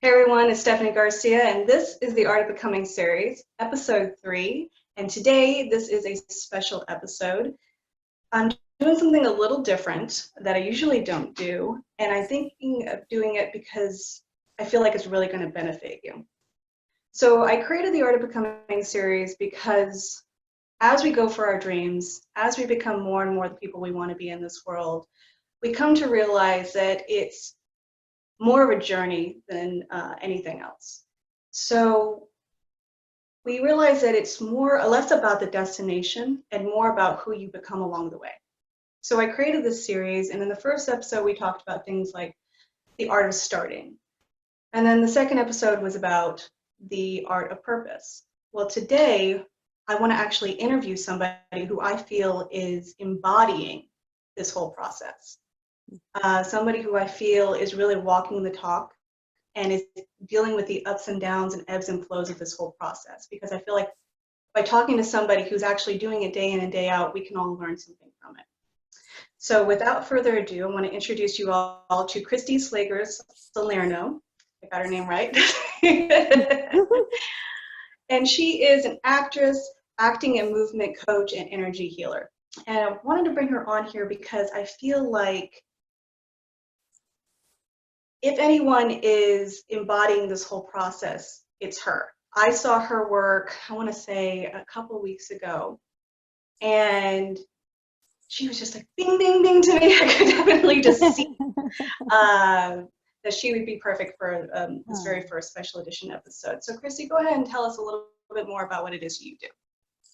Hey everyone, it's Stefanie Garcia, and this is the Art of Becoming series, episode 3. And today, this is a special episode. I'm doing something a little different that I usually don't do, and I'm thinking of doing it because I feel like it's really going to benefit you. So, I created the Art of Becoming series because as we go for our dreams, as we become more and more the people we want to be in this world, we come to realize that it's more of a journey than anything else. So we realize that it's less about the destination and more about who you become along the way. So I created this series, and in the first episode, we talked about things like the art of starting. And then the second episode was about the art of purpose. Well, today, I want to actually interview somebody who I feel is embodying this whole process. Somebody who I feel is really walking the talk and is dealing with the ups and downs and ebbs and flows of this whole process. Because I feel like by talking to somebody who's actually doing it day in and day out, we can all learn something from it. So without further ado, I want to introduce you all to Kristi Slager Salerno. I got her name right. And she is an actress, acting and movement coach, and energy healer. And I wanted to bring her on here because I feel like if anyone is embodying this whole process, it's her. I saw her work, I want to say a couple weeks ago, and she was just like bing, bing, bing to me. I could definitely just see that she would be perfect for this very first special edition episode. So Kristi, go ahead and tell us a little bit more about what it is you do.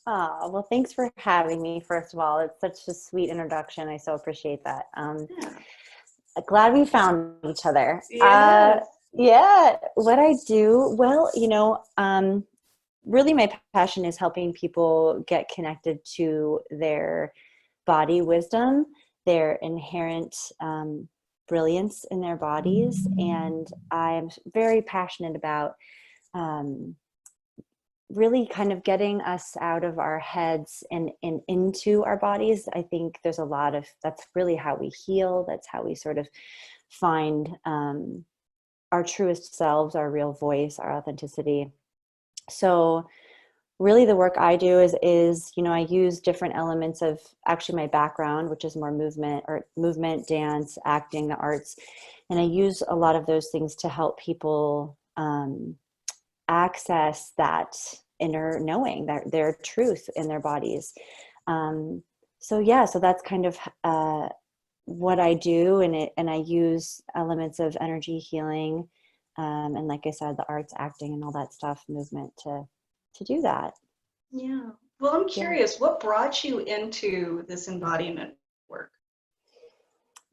Oh, well, thanks for having me, first of all. It's such a sweet introduction. I so appreciate that. Yeah. Glad we found each other. Yes. Yeah, what I do, well, really my passion is helping people get connected to their body wisdom, their inherent brilliance in their bodies. And I'm very passionate about really kind of getting us out of our heads and into our bodies. I think there's a lot of, that's really how we heal. That's how we sort of find our truest selves, our real voice, our authenticity. So really the work I do is, I use different elements of actually my background, which is more movement, dance, acting, the arts. And I use a lot of those things to help people access that inner knowing, their truth in their bodies. So that's kind of what I do, and I use elements of energy healing, and like I said, the arts, acting, and all that stuff, movement to do that. Yeah. Well, I'm curious, what brought you into this embodiment work?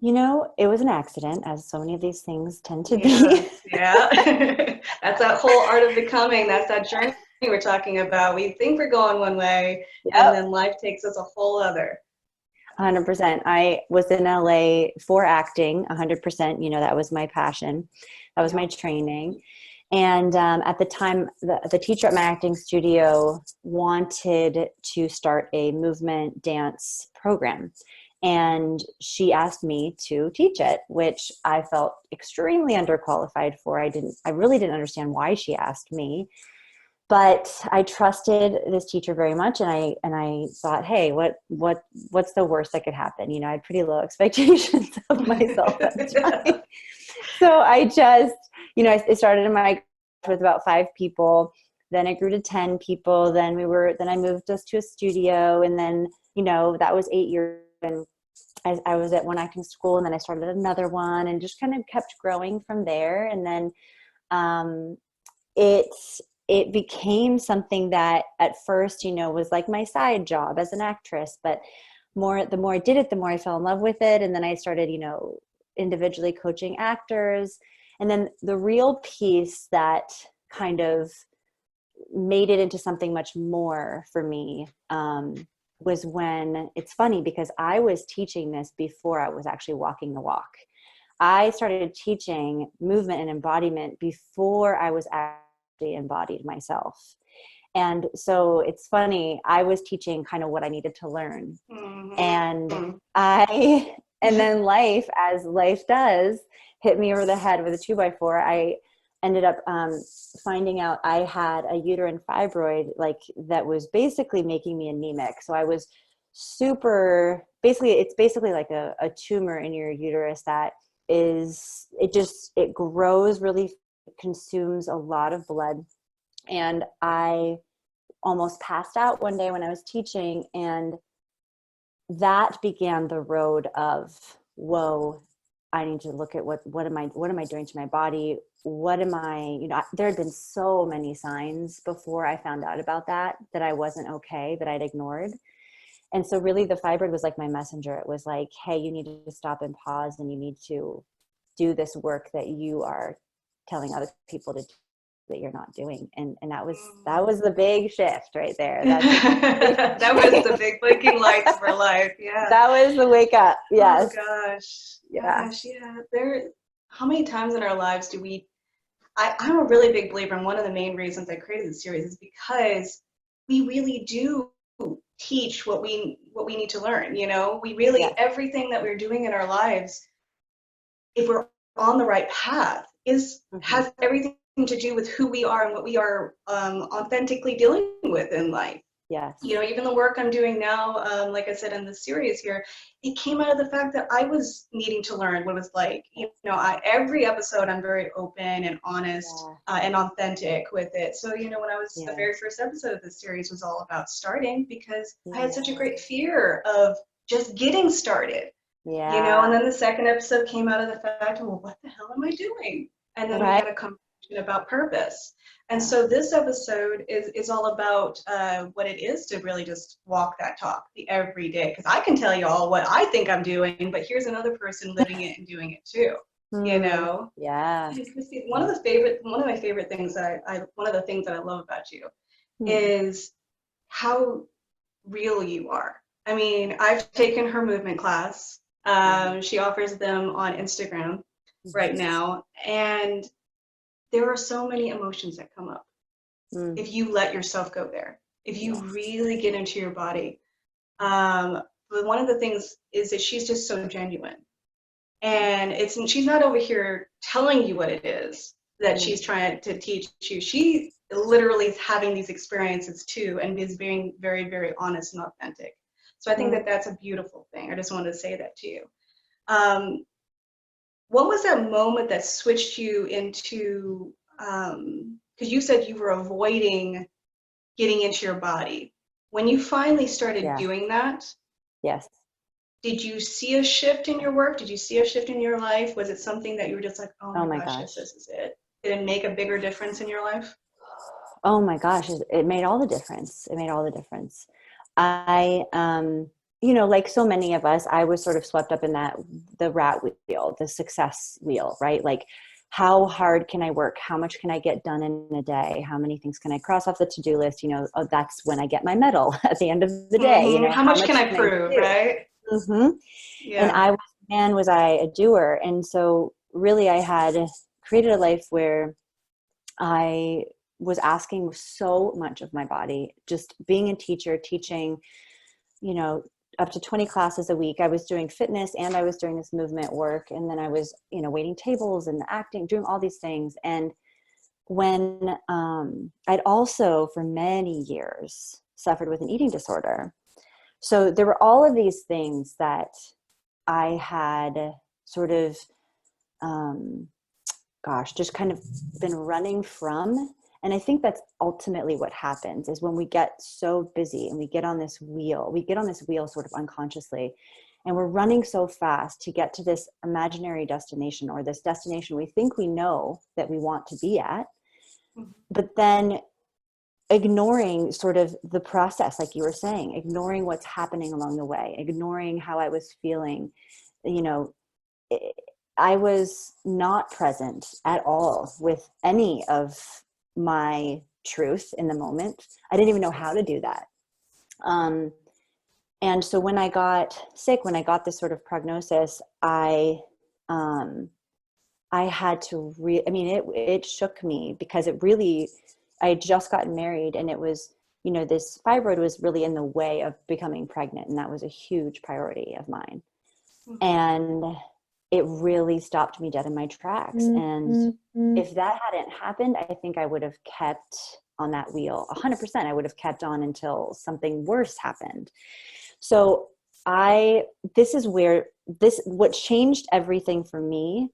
It was an accident, as so many of these things tend to Yes, be. yeah. That's that whole art of becoming. That's that journey we're talking about. We think we're going one way, and Yep. then life takes us a whole other. 100%. I was in LA for acting, 100%. That was my passion. That was Yeah. my training. And at the time, the teacher at my acting studio wanted to start a movement dance program. And she asked me to teach it, which I felt extremely underqualified for. I really didn't understand why she asked me. But I trusted this teacher very much, and I thought, hey, what's the worst that could happen? I had pretty low expectations of myself at the time. So I just, I started in my with about 5 people. Then it grew to 10 people. Then I moved us to a studio, and then that was 8 years. And I was at one acting school, and then I started another one, and just kind of kept growing from there. And then it became something that at first, was like my side job as an actress, but the more I did it, the more I fell in love with it. And then I started, individually coaching actors. And then the real piece that kind of made it into something much more for me was when, it's funny because I was teaching this before I was actually walking the walk. I started teaching movement and embodiment before I was actually embodied myself. And so it's funny, I was teaching kind of what I needed to learn. Mm-hmm. And and then life, as life does, hit me over the head with a 2x4. ended up finding out I had a uterine fibroid, like that was basically making me anemic. So I was it's basically like a tumor in your uterus that it grows really, consumes a lot of blood. And I almost passed out one day when I was teaching, and that began the road of, whoa, I need to look at what am I doing to my body? What am I, there had been so many signs before I found out about that I wasn't okay, that I'd ignored. And so really the fibroid was like my messenger. It was like, hey, you need to stop and pause, and you need to do this work that you are telling other people to do, that you're not doing. And that was the big shift right there. That was the big blinking lights for life. Yeah. That was the wake up. Yes. Oh gosh. Yeah. Gosh, yeah. How many times in our lives do I'm a really big believer, and one of the main reasons I created this series is because we really do teach what we need to learn. We really, Yes. everything that we're doing in our lives, if we're on the right path, has everything to do with who we are and what we are authentically dealing with in life. Yes. Even the work I'm doing now, like I said in the series here, it came out of the fact that I was needing to learn what it was like. Every episode I'm very open and honest and authentic with it. So, when I was the very first episode of this series was all about starting, because I had such a great fear of just getting started. Yeah. And then the second episode came out of the fact, well, what the hell am I doing? And then we had a conversation about purpose. And so this episode is all about what it is to really just walk that talk the everyday. Because I can tell you all what I think I'm doing, but here's another person living it and doing it too. Yeah. And Kristi, one of my favorite things one of the things that I love about you is how real you are. I mean, I've taken her movement class. She offers them on Instagram right now, and there are so many emotions that come up if you let yourself go there, if you really get into your body. But one of the things is that she's just so genuine, and she's not over here telling you what it is that she's trying to teach you. She literally is having these experiences too, and is being very, very honest and authentic. So I think that that's a beautiful thing. I just wanted to say that to you. What was that moment that switched you into, because you said you were avoiding getting into your body. When you finally started doing that, yes. Did you see a shift in your work? Did you see a shift in your life? Was it something that you were just like, oh my gosh, yes, this is it? Did it make a bigger difference in your life? Oh my gosh, it made all the difference. It made all the difference. I, like so many of us, I was sort of swept up in the rat wheel, the success wheel, right? Like, how hard can I work? How much can I get done in a day? How many things can I cross off the to-do list? That's when I get my medal at the end of the day. How much can I prove, right? Yeah. And was I a doer? And so really I had created a life where I was asking so much of my body, just being a teacher, teaching, up to 20 classes a week. I was doing fitness and I was doing this movement work. And then I was, waiting tables and acting, doing all these things. And when I'd also for many years suffered with an eating disorder. So there were all of these things that I had sort of, just kind of been running from. And I think that's ultimately what happens is when we get so busy and we get on this wheel sort of unconsciously, and we're running so fast to get to this imaginary destination or this destination we think we know that we want to be at, but then ignoring sort of the process, like you were saying, ignoring what's happening along the way, ignoring how I was feeling. I was not present at all with any of my truth in the moment. I didn't even know how to do that. And so when I got sick, when I got this sort of prognosis, I had to it shook me because I had just gotten married, and it was, this fibroid was really in the way of becoming pregnant. And that was a huge priority of mine. And it really stopped me dead in my tracks. And if that hadn't happened, I think I would have kept on that wheel 100%. I would have kept on until something worse happened. So this is where what changed everything for me.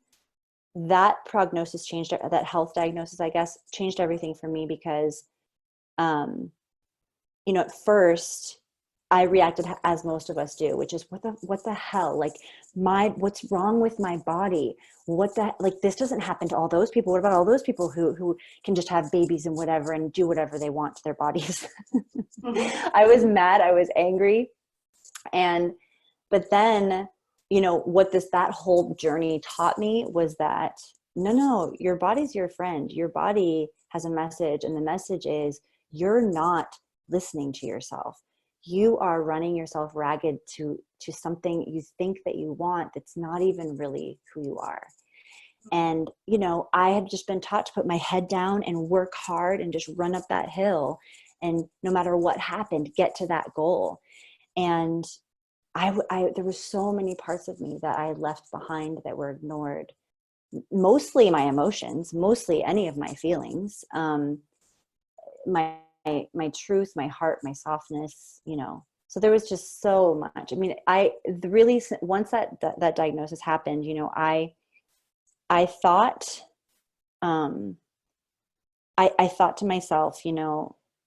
That prognosis changed, that health diagnosis, I guess, changed everything for me because, at first I reacted as most of us do, which is what the hell? Like what's wrong with my body? Like this doesn't happen to all those people. What about all those people who can just have babies and whatever and do whatever they want to their bodies? I was mad. I was angry. But then, that whole journey taught me was that no, your body's your friend. Your body has a message, and the message is you're not listening to yourself. You are running yourself ragged to something you think that you want that's not even really who you are. And, I had just been taught to put my head down and work hard and just run up that hill. And no matter what happened, get to that goal. And there were so many parts of me that I left behind that were ignored. Mostly my emotions, mostly any of my feelings, my truth, my heart, my softness, So there was just so much. I mean, once that diagnosis happened, I thought, I thought to myself,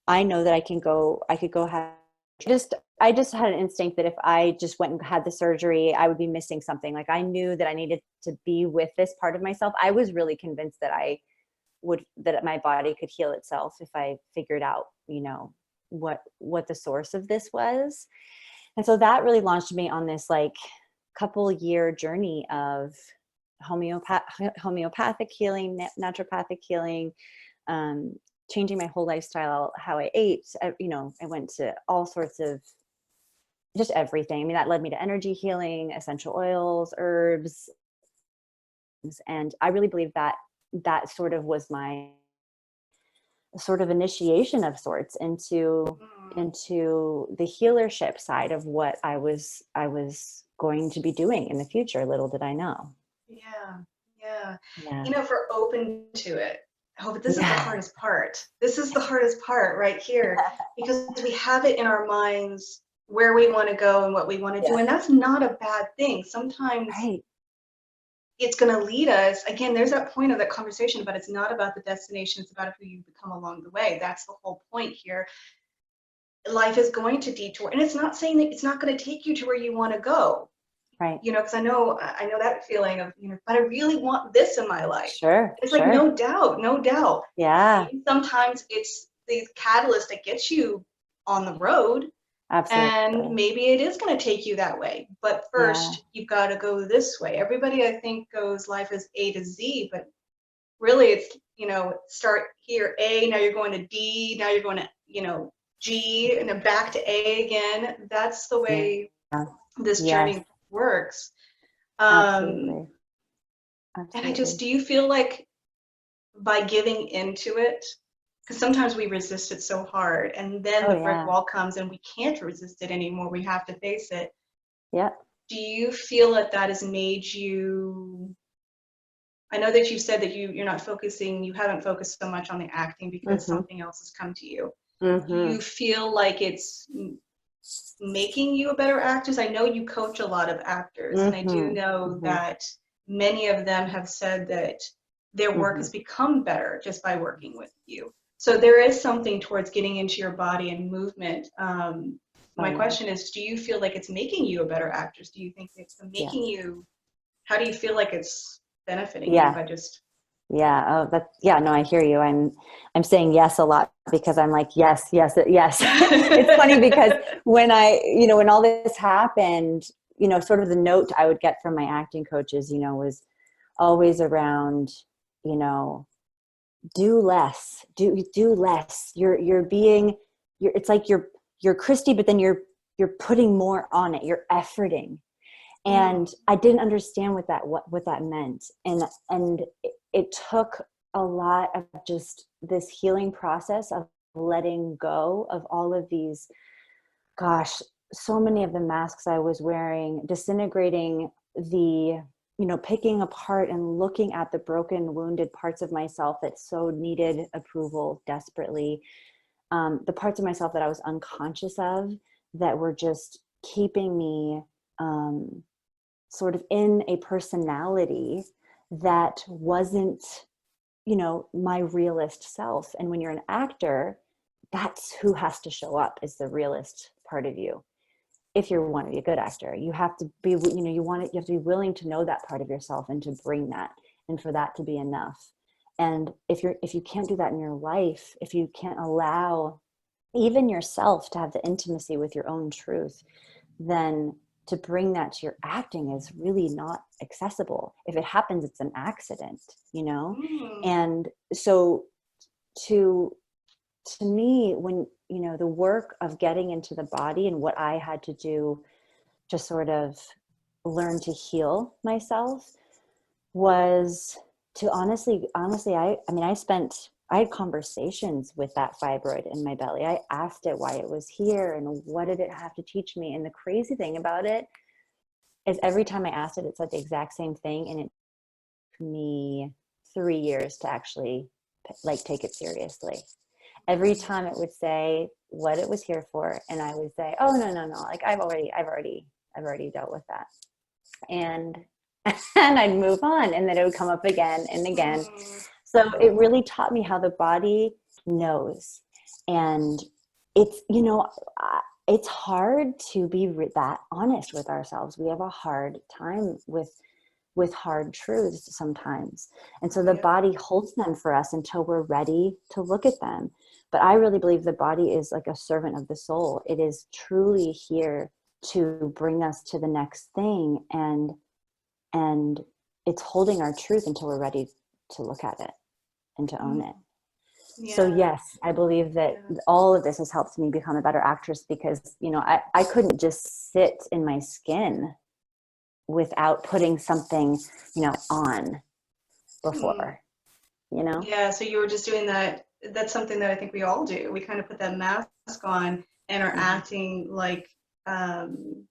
I know that I could go have. I just had an instinct that if I just went and had the surgery, I would be missing something. Like I knew that I needed to be with this part of myself. I was really convinced that that my body could heal itself if I figured out, what the source of this was. And so that really launched me on this like couple-year journey of homeopathic healing, naturopathic healing, changing my whole lifestyle, how I ate. I went to all sorts of just everything. I mean, that led me to energy healing, essential oils, herbs. And I really believe that sort of was my sort of initiation of sorts into the healership side of what I was going to be doing in the future. Little did I know. Yeah. If we're open to it. Oh, but this is the hardest part. This is the hardest part right here, because we have it in our minds where we want to go and what we want to do. And that's not a bad thing. Sometimes it's going to lead us. Again, there's that point of that conversation, but it's not about the destination. It's about who you become along the way. That's the whole point here. Life is going to detour. And it's not saying that it's not going to take you to where you want to go. Right. Because I know that feeling of, but I really want this in my life. Sure. It's like, no doubt. Yeah. Sometimes it's the catalyst that gets you on the road. Absolutely. And maybe it is going to take you that way. But first, you've got to go this way. Everybody, I think, goes life is A to Z, but really it's, start here, A, now you're going to D, now you're going to, G, and then back to A again. That's the way this journey works. Absolutely. And do you feel like by giving into it, because sometimes we resist it so hard, and then the brick wall comes and we can't resist it anymore, we have to face it. Yeah. Do you feel that has made you, I know that you said that you haven't focused so much on the acting because something else has come to you. Do you feel like it's making you a better actress? I know you coach a lot of actors, and I do know that many of them have said that their work has become better just by working with you. So there is something towards getting into your body and movement. My question is, do you feel like it's making you a better actress? Do you think it's making you, how do you feel like it's benefiting you by just... Yeah. Oh, no, I hear you. I'm saying yes a lot because I'm like, yes. It's funny because when when all this happened, sort of the note I would get from my acting coaches, was always around, do less, do less. It's like you're Kristi, but then you're putting more on it. You're efforting. And I didn't understand what that meant. And it took a lot of just this healing process of letting go of all of these, so many of the masks I was wearing, disintegrating the picking apart and looking at the broken, wounded parts of myself that so needed approval desperately. The parts of myself that I was unconscious of that were just keeping me sort of in a personality that wasn't, my realist self. And when you're an actor, that's who has to show up, is the realist part of you. If you want to be a good actor, you have to be, you have to be willing to know that part of yourself and to bring that, and for that to be enough. And if you can't do that in your life, if you can't allow even yourself to have the intimacy with your own truth, then to bring that to your acting is really not accessible. If it happens, it's an accident, And so to me, when, the work of getting into the body and what I had to do to sort of learn to heal myself was to honestly, I had conversations with that fibroid in my belly. I asked it why it was here and what did it have to teach me. And the crazy thing about it is every time I asked it, it said the exact same thing. And it took me 3 years to actually take it seriously. Every time it would say what it was here for. And I would say, oh, no. Like I've already dealt with that. And I'd move on, and then it would come up again and again. So it really taught me how the body knows. And it's, it's hard to be that honest with ourselves. We have a hard time with hard truths sometimes. And so the body holds them for us until we're ready to look at them. But I really believe the body is like a servant of the soul. It is truly here to bring us to the next thing. And it's holding our truth until we're ready to look at it and to own it. Yeah. So yes, I believe that all of this has helped me become a better actress because, I couldn't just sit in my skin without putting something, on before, Yeah. So you were just doing that. That's something that I think we all do. We kind of put that mask on and are acting like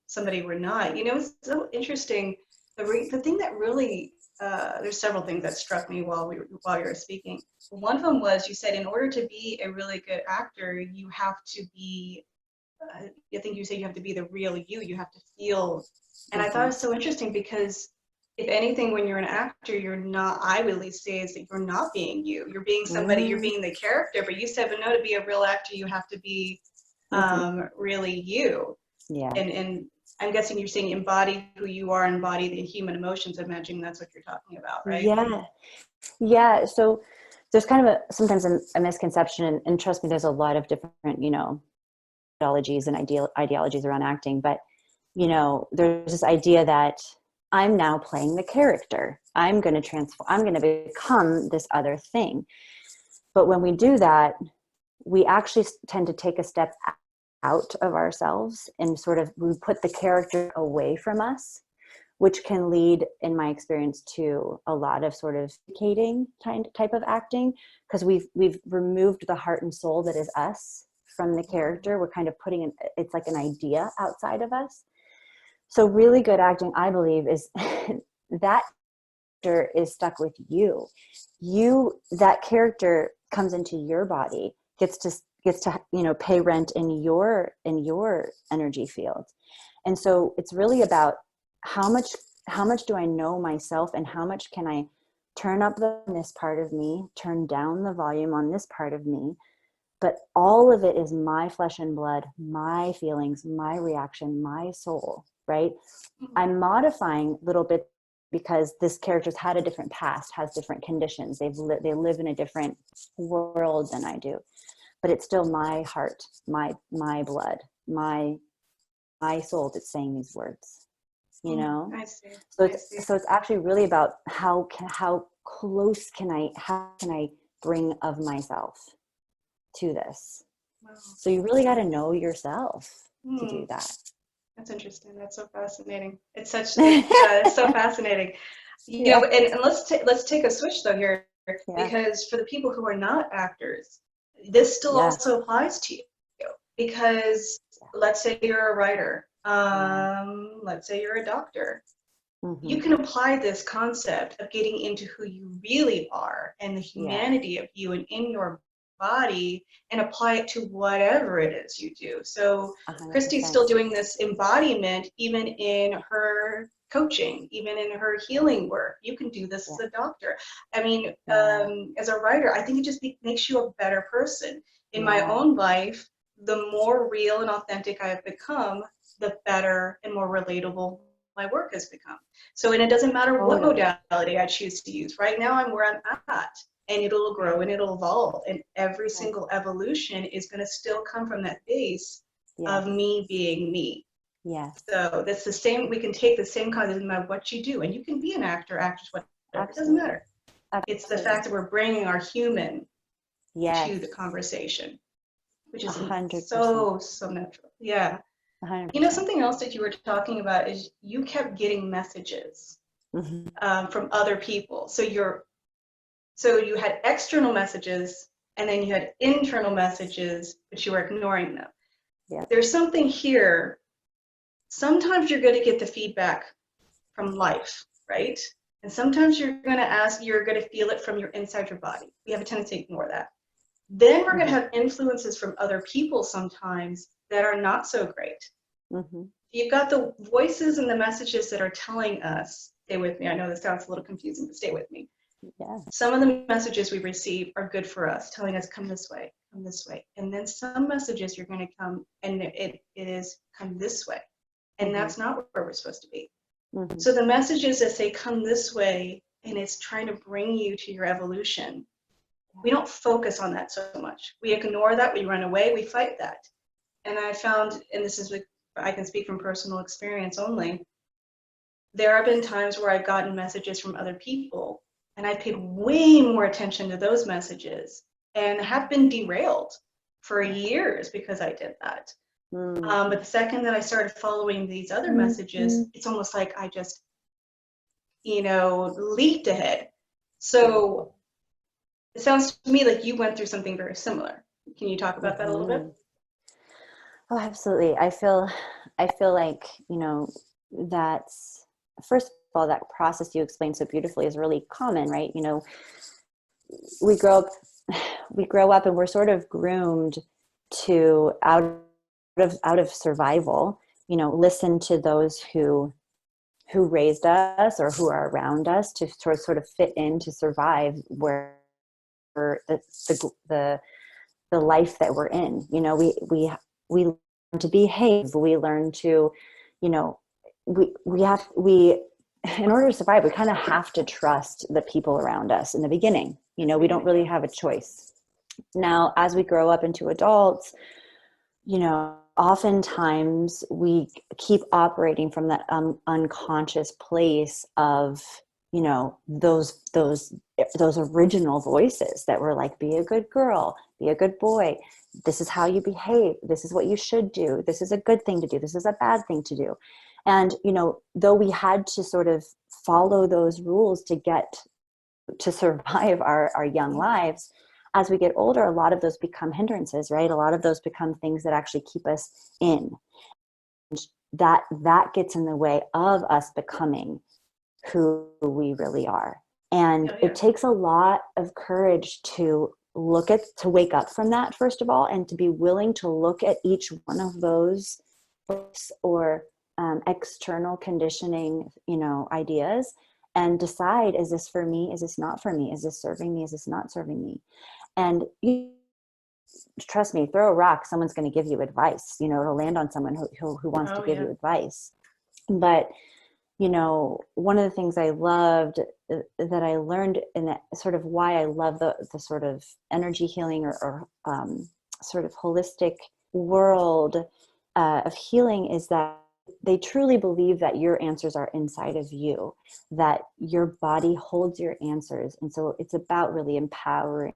somebody we're not. It's so interesting. The thing that really, there's several things that struck me while you were speaking. One of them was you said in order to be a really good actor, you have to be, I think you said you have to be the real you. You have to feel. And I thought it was so interesting because if anything, when you're an actor, you're not, I would at least say is that you're not being you. You're being somebody, you're being the character. But you said, but no, to be a real actor, you have to be really you. Yeah. And I'm guessing you're saying embody who you are, embody the human emotions. I'm imagining that's what you're talking about, right? Yeah. Yeah. So there's kind of sometimes a misconception, and trust me, there's a lot of different, ideologies and ideologies around acting. But, there's this idea that I'm now playing the character. I'm going to transform. I'm going to become this other thing. But when we do that, we actually tend to take a step out of ourselves and sort of we put the character away from us, which can lead, in my experience, to a lot of sort of vacating type of acting because we've removed the heart and soul that is us from the character. We're kind of putting it's like an idea outside of us. So really good acting, I believe, is that character is stuck with you. That character comes into your body, gets to pay rent in your energy field. And so it's really about how much do I know myself, and how much can I turn up this part of me, turn down the volume on this part of me. But all of it is my flesh and blood, my feelings, my reaction, my soul, right? I'm modifying little bit because this character's had a different past, has different conditions. They live in a different world than I do. But it's still my heart, my blood, my soul that's saying these words, I see. So it's actually really about how close can I bring of myself to this. Wow. So you really got to know yourself to do that. That's interesting. That's so fascinating. It's so fascinating. And let's take a switch though here, because for the people who are not actors, this still also applies to you, because let's say you're a writer, let's say you're a doctor. You can apply this concept of getting into who you really are and the Yeah. humanity of you and in your body and apply it to whatever it is you do. So Kristi's 100%. still doing this embodiment even in her coaching, even in her healing work. You can do this as a doctor. I mean, Yeah. as a writer, I think it just makes you a better person. In my Yeah. own life, the more real and authentic I have become, the better and more relatable my work has become. So, and it doesn't matter what Totally. modality I choose to use. Right now, I'm where I'm at, and it'll grow and it'll evolve. And every Right. single evolution is going to still come from that base Yes. of me being me. Yes. So that's the same. We can take the same concept no matter what you do, and you can be an actor, actress, whatever. It doesn't Absolutely. matter. It's the Absolutely. fact that we're bringing our human Yes. to the conversation, which is 100%. so natural. Yeah. You know, 100%. something else that you were talking about is you kept getting messages Mm-hmm. from other people. So you had external messages and then you had internal messages, but you were ignoring them. Yeah. There's something here. Sometimes you're going to get the feedback from life, right? And sometimes you're going to feel it from your inside your body. We have a tendency to ignore that. Then we're going to Mm-hmm. have influences from other people sometimes that are not so great. Mm-hmm. You've got the voices and the messages that are telling us, stay with me. I know this sounds a little confusing, but stay with me. Yeah. Some of the messages we receive are good for us, telling us, come this way, come this way. And then some messages you're going to come, and it is come this way. And Mm-hmm. that's not where we're supposed to be. Mm-hmm. So the messages that say, come this way, and it's trying to bring you to your evolution, we don't focus on that so much. We ignore that, we run away, we fight that. And I found, and this is, I can speak from personal experience only, there have been times where I've gotten messages from other people and I paid way more attention to those messages and have been derailed for years because I did that. Mm-hmm. But the second that I started following these other messages, it's almost like I just, leaped ahead. So it sounds to me like you went through something very similar. Can you talk about that a little bit? Mm-hmm. Oh, absolutely. I feel like, that's, first of all, that process you explained so beautifully is really common, right? We grow up and we're sort of groomed to out of survival, listen to those who raised us or who are around us to sort of fit in, to survive where the life that we're in. We learn to behave. We learn to, we in order to survive, we kind of have to trust the people around us in the beginning. We don't really have a choice. Now, as we grow up into adults, oftentimes we keep operating from that unconscious place of, those original voices that were like, be a good girl, be a good boy. This is how you behave. This is what you should do. This is a good thing to do. This is a bad thing to do. And, though we had to sort of follow those rules to survive our young lives, as we get older, a lot of those become hindrances, right? A lot of those become things that actually keep us in. That gets in the way of us becoming who we really are. And it takes a lot of courage to wake up from that, first of all, and to be willing to look at each one of those books or external conditioning, ideas, and decide, is this for me? Is this not for me? Is this serving me? Is this not serving me? And trust me, throw a rock, someone's going to give you advice. It'll land on someone who wants to give you advice. But, one of the things I loved that I learned, and that sort of why I love the sort of energy healing or sort of holistic world of healing, is that they truly believe that your answers are inside of you, that your body holds your answers. And so it's about really empowering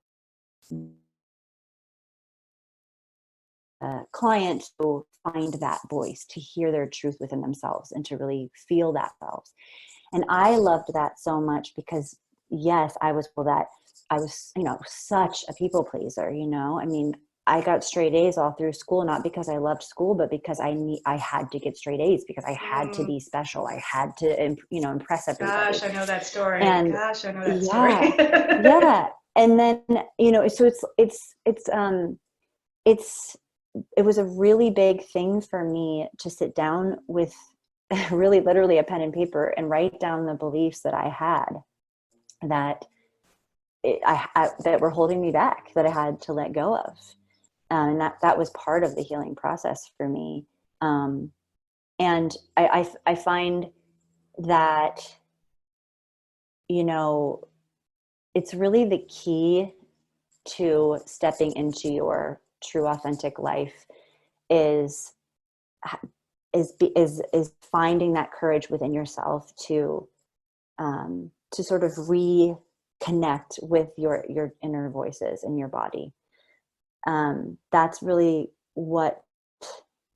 client to find that voice, to hear their truth within themselves, and to really feel that themselves. And I loved that so much because, yes, I was such a people pleaser. I mean, I got straight A's all through school, not because I loved school, but because I had to get straight A's, because I had to be special. I had to, impress everybody. Gosh, I know that story. And Gosh, I know that yeah, story. yeah. And then, so it was a really big thing for me to sit down with really literally a pen and paper and write down the beliefs that I had that that were holding me back, that I had to let go of. And that was part of the healing process for me. And I find that, it's really the key to stepping into your true authentic life is finding that courage within yourself to sort of reconnect with your inner voices in your body. That's really what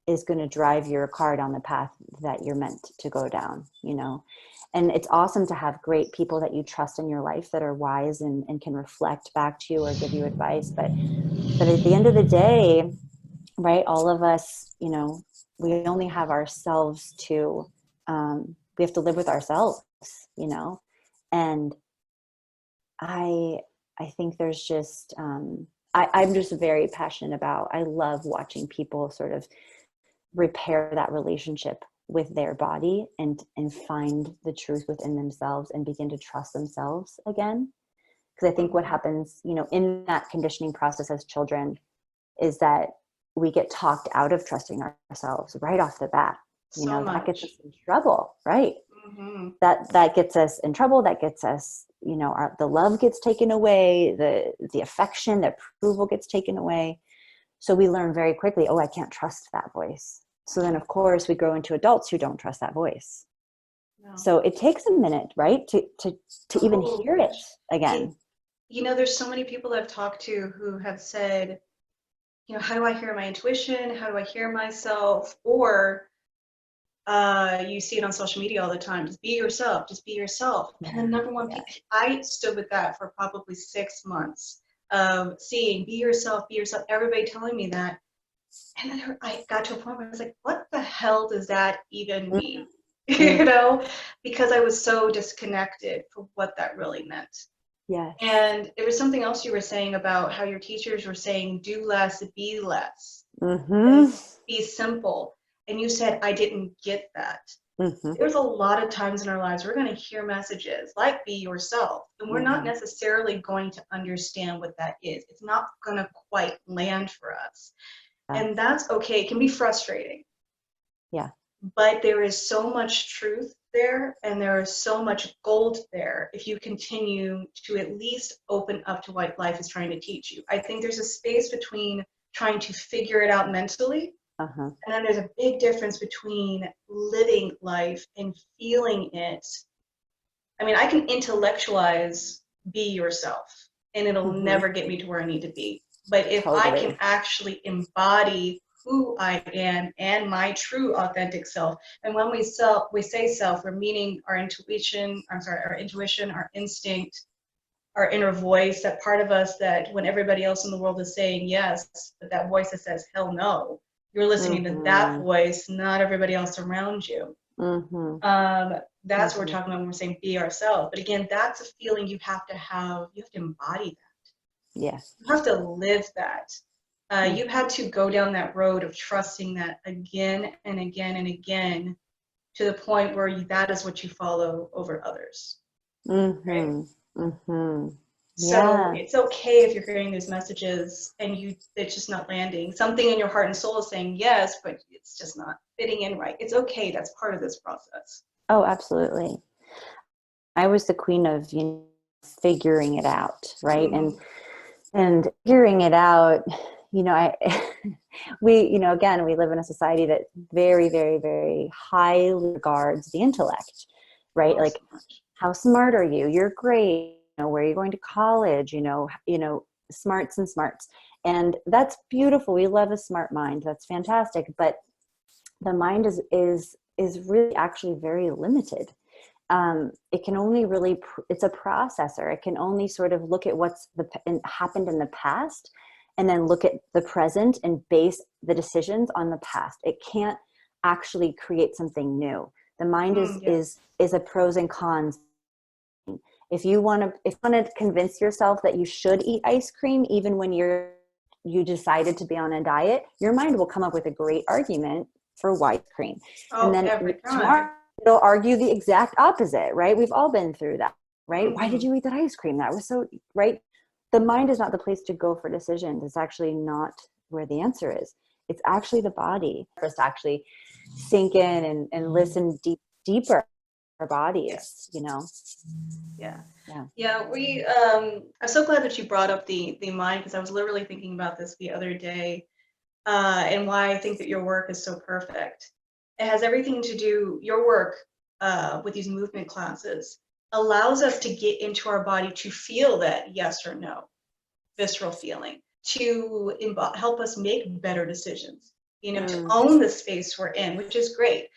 is going to drive your car down the path that you're meant to go down, And it's awesome to have great people that you trust in your life that are wise and can reflect back to you or give you advice. But at the end of the day, right, all of us, we only have ourselves to, we have to live with ourselves, and I think there's just, I'm just very passionate about, I love watching people sort of repair that relationship with their body and find the truth within themselves and begin to trust themselves again. Because I think what happens, in that conditioning process as children is that we get talked out of trusting ourselves right off the bat. That gets us in trouble, right? Mm-hmm. That gets us in trouble. That gets us, the love gets taken away, the affection, the approval gets taken away. So we learn very quickly, oh, I can't trust that voice. So then, of course, we grow into adults who don't trust that voice. No. So it takes a minute, right, to even hear it again. There's so many people I've talked to who have said, how do I hear my intuition? How do I hear myself? Or you see it on social media all the time. Just be yourself. Just be yourself. And the number one, I stood with that for probably 6 months of seeing, be yourself, everybody telling me that. And then I got to a point where I was like, what the hell does that even mean? Because I was so disconnected for what that really meant. Yeah. And there was something else you were saying about how your teachers were saying, do less, be less, be simple. And you said, I didn't get that. There's a lot of times in our lives we're going to hear messages like be yourself, and we're not necessarily going to understand what that is. It's not going to quite land for us. And that's okay. It can be frustrating. Yeah. But there is so much truth there, and there is so much gold there if you continue to at least open up to what life is trying to teach you. I think there's a space between trying to figure it out mentally, and then there's a big difference between living life and feeling it. I mean, I can intellectualize be yourself, and it'll never get me to where I need to be. But if I can actually embody who I am and my true authentic self. And when we say self, we're meaning our intuition, our instinct, our inner voice, that part of us that when everybody else in the world is saying yes, but that voice that says hell no, you're listening to that voice, not everybody else around you. That's what we're talking about when we're saying be ourselves. But again, that's a feeling you have to embody that. Yes. You have to live that. You had to go down that road of trusting that again and again and again to the point where that is what you follow over others. Right? So it's okay if you're hearing these messages and it's just not landing. Something in your heart and soul is saying yes, but it's just not fitting in right. It's okay. That's part of this process. Oh, absolutely. I was the queen of, figuring it out, right? And figuring it out, again, we live in a society that very, very, very highly regards the intellect, right? Oh, like, how smart are you? You're great. Where are you going to college? Smarts and smarts. And that's beautiful. We love a smart mind. That's fantastic. But the mind is really actually very limited. It can only really, it's a processor. It can only sort of look at what's happened in the past and then look at the present and base the decisions on the past. It can't actually create something new. The mind Yes. is a pros and cons. If you want to convince yourself that you should eat ice cream even when you decided to be on a diet, your mind will come up with a great argument for why ice cream. And Oh, then every time. tomorrow it'll argue the exact opposite, right? We've all been through that, right? Why did Mm-hmm. you eat that ice cream? That was so, right? The mind is not the place to go for decisions. It's actually not where the answer is. It's actually the body for us to actually sink in and listen deeper our bodies, you know? Yeah. Yeah. Yeah, I'm so glad that you brought up the mind, because I was literally thinking about this the other day, and why I think that your work is so perfect. It has everything to do, your work with these movement classes allows us to get into our body to feel that yes or no, visceral feeling, to help us make better decisions, to own the space we're in, which is great.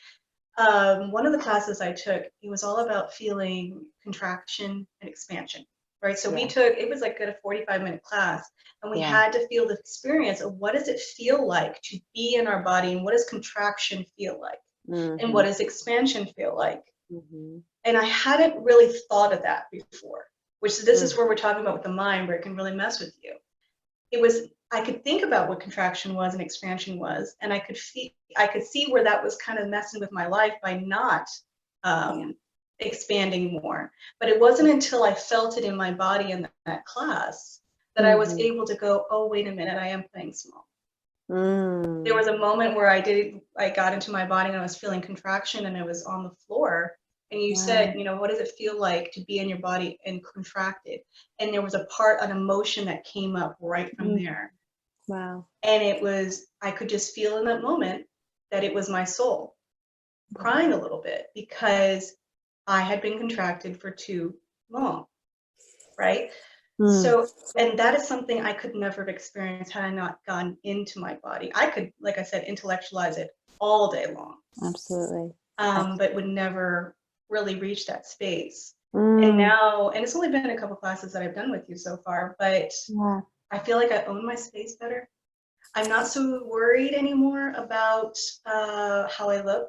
One of the classes I took, it was all about feeling contraction and expansion, right? So Yeah. it was like a 45-minute class, and we Yeah. had to feel the experience of what does it feel like to be in our body, and what does contraction feel like, and what does expansion feel like. And I hadn't really thought of that before, which this is where we're talking about with the mind, where it can really mess with you. I could think about what contraction was and expansion was, and I could see where that was kind of messing with my life by not expanding more. But it wasn't until I felt it in my body in that class that I was able to go, oh, wait a minute, I am playing small. There was a moment where I got into my body and I was feeling contraction, and I was on the floor. And you said, what does it feel like to be in your body and contracted? And there was an emotion that came up right from there. Wow. And I could just feel in that moment that it was my soul crying a little bit, because I had been contracted for too long, right? So, and that is something I could never have experienced had I not gone into my body. I could, like I said, intellectualize it all day long. Absolutely. But would never really reach that space. And now, and it's only been a couple classes that I've done with you so far, but I feel like I own my space better. I'm not so worried anymore about how I look.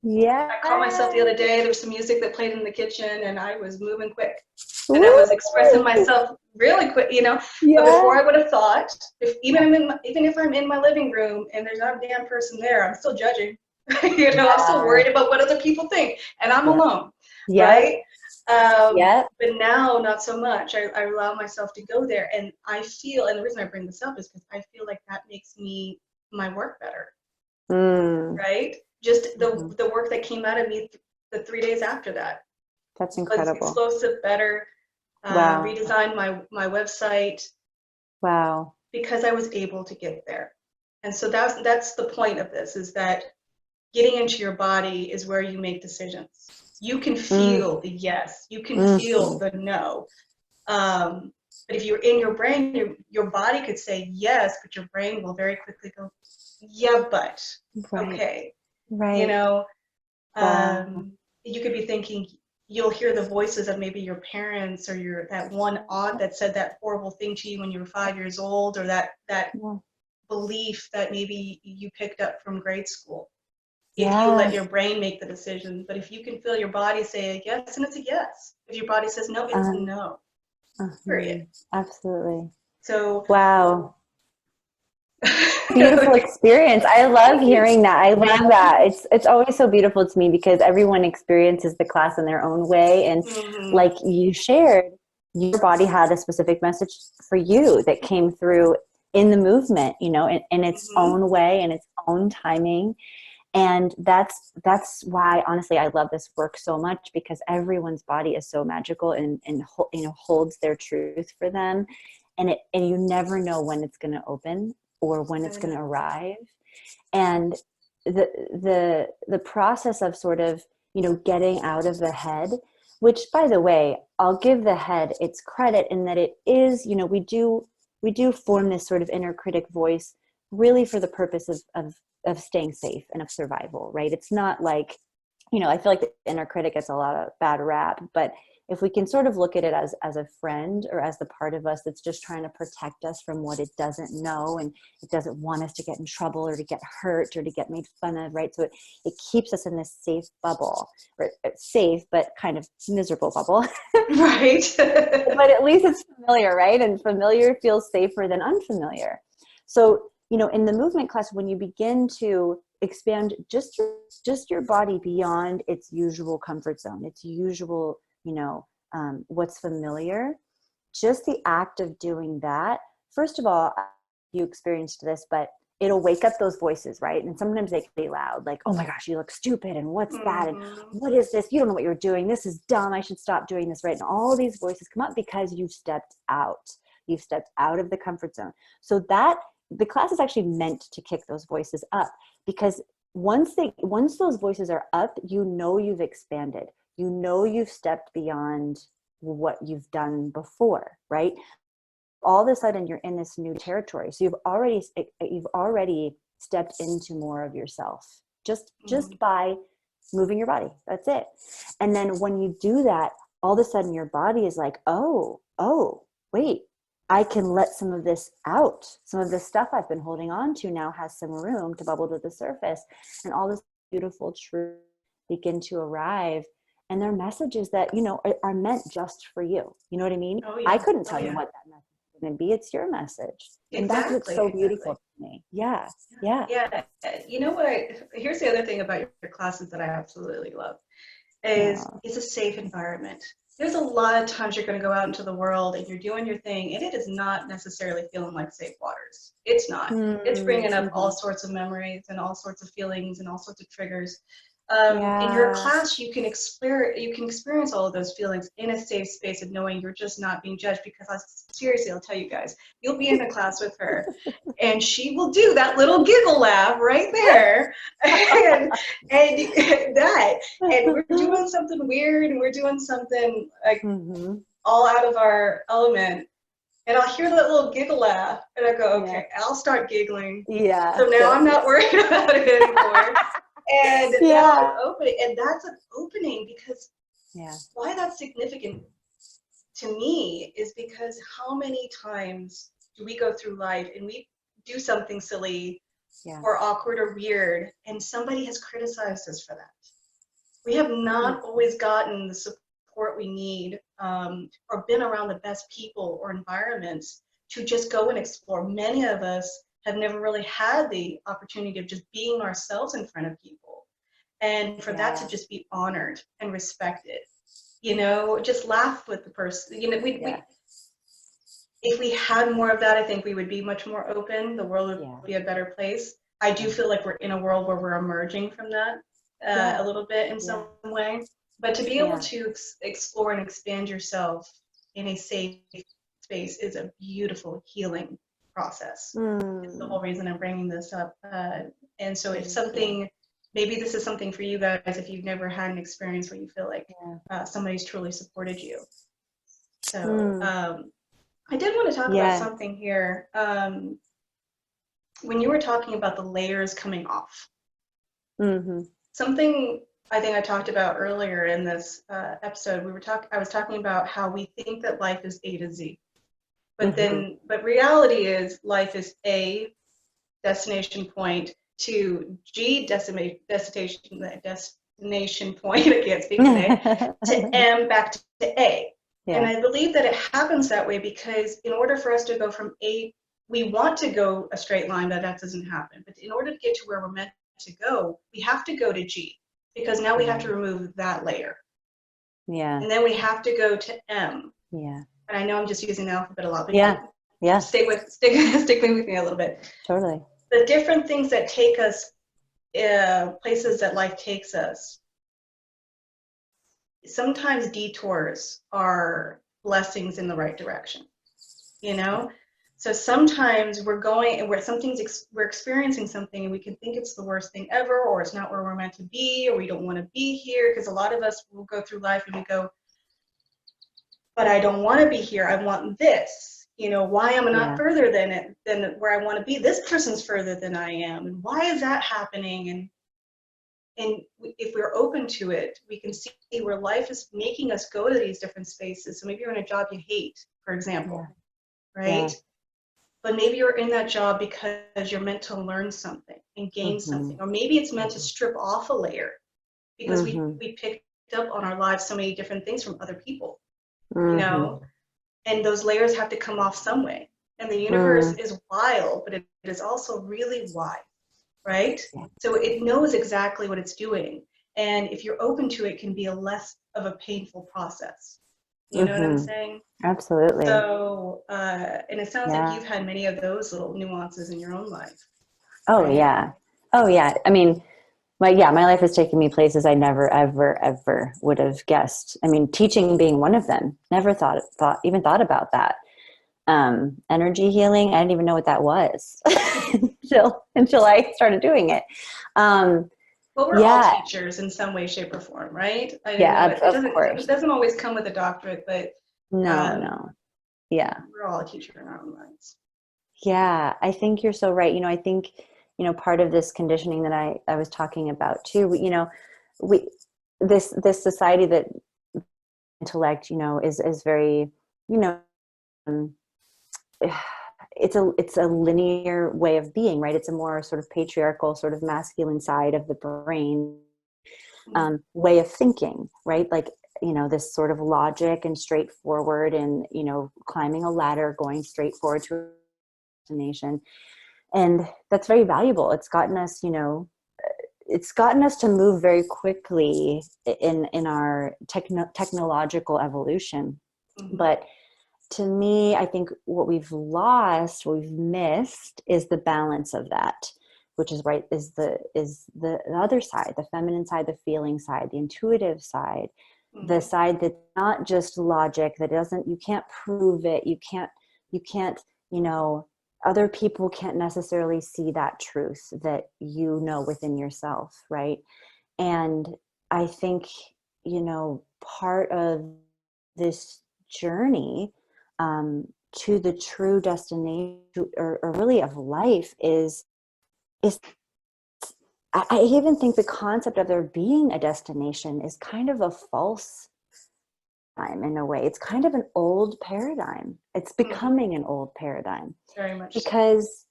Yeah. I caught myself the other day, there was some music that played in the kitchen, and I was moving quick. And I was expressing myself really quick, But before I would have thought, even if I'm in my living room and there's not a damn person there, I'm still judging. I'm still worried about what other people think, and I'm alone, right? But now, not so much. I allow myself to go there, and I feel, and the reason I bring this up is because I feel like that makes my work better, right? Just the work that came out of me the 3 days after that. That's Was incredible. explosive, better. Redesigned my website. Wow. Because I was able to get there. And so that's the point of this, is that getting into your body is where you make decisions. You can feel the yes, you can feel the no. But if you're in your brain, your body could say yes, but your brain will very quickly go, yeah, but okay. Right. You could be thinking, you'll hear the voices of maybe your parents, or that one aunt that said that horrible thing to you when you were 5 years old, or that belief that maybe you picked up from grade school. If you let your brain make the decision. But if you can feel your body say a yes, and it's a yes. If your body says no, it's a no. Period. Absolutely. So wow. Beautiful experience. I love hearing that. I love that. It's always so beautiful to me, because everyone experiences the class in their own way. And like you shared, your body had a specific message for you that came through in the movement, in its own way, in its own timing. And that's why, honestly, I love this work so much, because everyone's body is so magical and holds their truth for them. And you never know when it's going to open or when it's going to arrive. And the process of sort of, getting out of the head, which, by the way, I'll give the head its credit in that it is, we do form this sort of inner critic voice really for the purpose of staying safe and of survival, right? It's not like, I feel like the inner critic gets a lot of bad rap, but if we can sort of look at it as a friend, or as the part of us that's just trying to protect us from what it doesn't know, and it doesn't want us to get in trouble or to get hurt or to get made fun of, right? So it keeps us in this safe bubble, or safe but kind of miserable bubble. Right. But at least it's familiar, right? And familiar feels safer than unfamiliar. So, in the movement class, when you begin to expand just your body beyond its usual comfort zone, its usual, what's familiar, just the act of doing that, first of all, you experienced this, but it'll wake up those voices, right? And sometimes they can be loud, like, oh my gosh, you look stupid, and what's that, and what is this, you don't know what you're doing, this is dumb, I should stop doing this, right? And all these voices come up because you've stepped out of the comfort zone. So that the class is actually meant to kick those voices up, because once those voices are up, you've expanded, you've stepped beyond what you've done before, right? All of a sudden you're in this new territory. So you've already stepped into more of yourself just by moving your body. That's it. And then when you do that, all of a sudden your body is like, oh, wait, I can let some of this out. Some of this stuff I've been holding on to now has some room to bubble to the surface, and all this beautiful truth begin to arrive. And they're messages that, are meant just for you. You know what I mean? Oh, yeah. I couldn't tell you what that message is going to be. It's your message. And that's what's so beautiful to me. Yeah. You know what? Here's the other thing about your classes that I absolutely love is it's a safe environment. There's a lot of times you're going to go out into the world and you're doing your thing, and it is not necessarily feeling like safe waters. It's not. It's bringing up all sorts of memories and all sorts of feelings and all sorts of triggers. In your class, you can experience all of those feelings in a safe space of knowing you're just not being judged. Because seriously, I'll tell you guys, you'll be in a class with her, and she will do that little giggle laugh right there, and we're doing something weird, and we're doing something like all out of our element. And I'll hear that little giggle laugh, and I go, okay, I'll start giggling. Yeah. So now I'm not worried about it anymore. And now I'm opening, and that's an opening, because why that's significant to me is because how many times do we go through life and we do something silly or awkward or weird, and somebody has criticized us for that. We have not always gotten the support we need, or been around the best people or environments to just go and explore. Many of us have never really had the opportunity of just being ourselves in front of people, and for that to just be honored and respected, just laugh with the person. If we had more of that, I think we would be much more open. The world would be a better place. I do feel like we're in a world where we're emerging from that a little bit in some way, but to be able to explore and expand yourself in a safe space is a beautiful healing process. It's the whole reason I'm bringing this up. And so if something, maybe this is something for you guys, if you've never had an experience where you feel like somebody's truly supported you. So I did want to talk about something here. When you were talking about the layers coming off, something I think I talked about earlier in this episode, I was talking about how we think that life is A to Z. But reality is life is A, destination point, to G, destination point, I can't speak today, to M, back to A. And I believe that it happens that way because in order for us to go from A, we want to go a straight line, but that doesn't happen. But in order to get to where we're meant to go, we have to go to G, because now we have to remove that layer. And then we have to go to M. And I know I'm just using the alphabet a lot, but stick with me a little bit. Totally. The different things that take us, places that life takes us, sometimes detours are blessings in the right direction, So sometimes we're going and we're experiencing something, and we can think it's the worst thing ever, or it's not where we're meant to be, or we don't want to be here, because a lot of us will go through life and we go, but I don't want to be here. I want this. Why am I not further than where I want to be? This person's further than I am, and why is that happening? And And if we're open to it, we can see where life is making us go to these different spaces. So maybe you're in a job you hate, for example, right? Yeah. But maybe you're in that job because you're meant to learn something and gain something. Or maybe it's meant to strip off a layer because we picked up on our lives so many different things from other people, you know, and those layers have to come off some way. And the universe is wild, but it is also really wide, right? So it knows exactly what it's doing. And if you're open to it, it can be a less of a painful process. You know what I'm saying? Absolutely. So, and it sounds like you've had many of those little nuances in your own life. Oh, right? yeah. Oh, yeah. I mean, my life has taken me places I never, ever, ever would have guessed. I mean, teaching being one of them. Never even thought about that. Energy healing, I didn't even know what that was until I started doing it. Well, we're all teachers in some way, shape, or form, right? I know it doesn't always come with a doctorate, but no. Yeah. We're all a teacher in our own minds. Yeah, I think you're so right. I think, part of this conditioning that I was talking about too, this society that intellect, is very, it's a linear way of being, right? It's a more sort of patriarchal, sort of masculine side of the brain, way of thinking, right? Like, this sort of logic and straightforward and, climbing a ladder, going straight forward to a destination. And that's very valuable. It's gotten us, to move very quickly in our technological evolution. But to me, I think what we've missed is the balance of that, which is right, is the other side, the feminine side, the feeling side, the intuitive side, the side that's not just logic, you can't prove it. You can't, other people can't necessarily see that truth that within yourself, right? And I think, part of this journey to the true destination or really of life is I even think the concept of there being a destination is kind of a false paradigm in a way. It's kind of an old paradigm. It's becoming an old paradigm. Very much because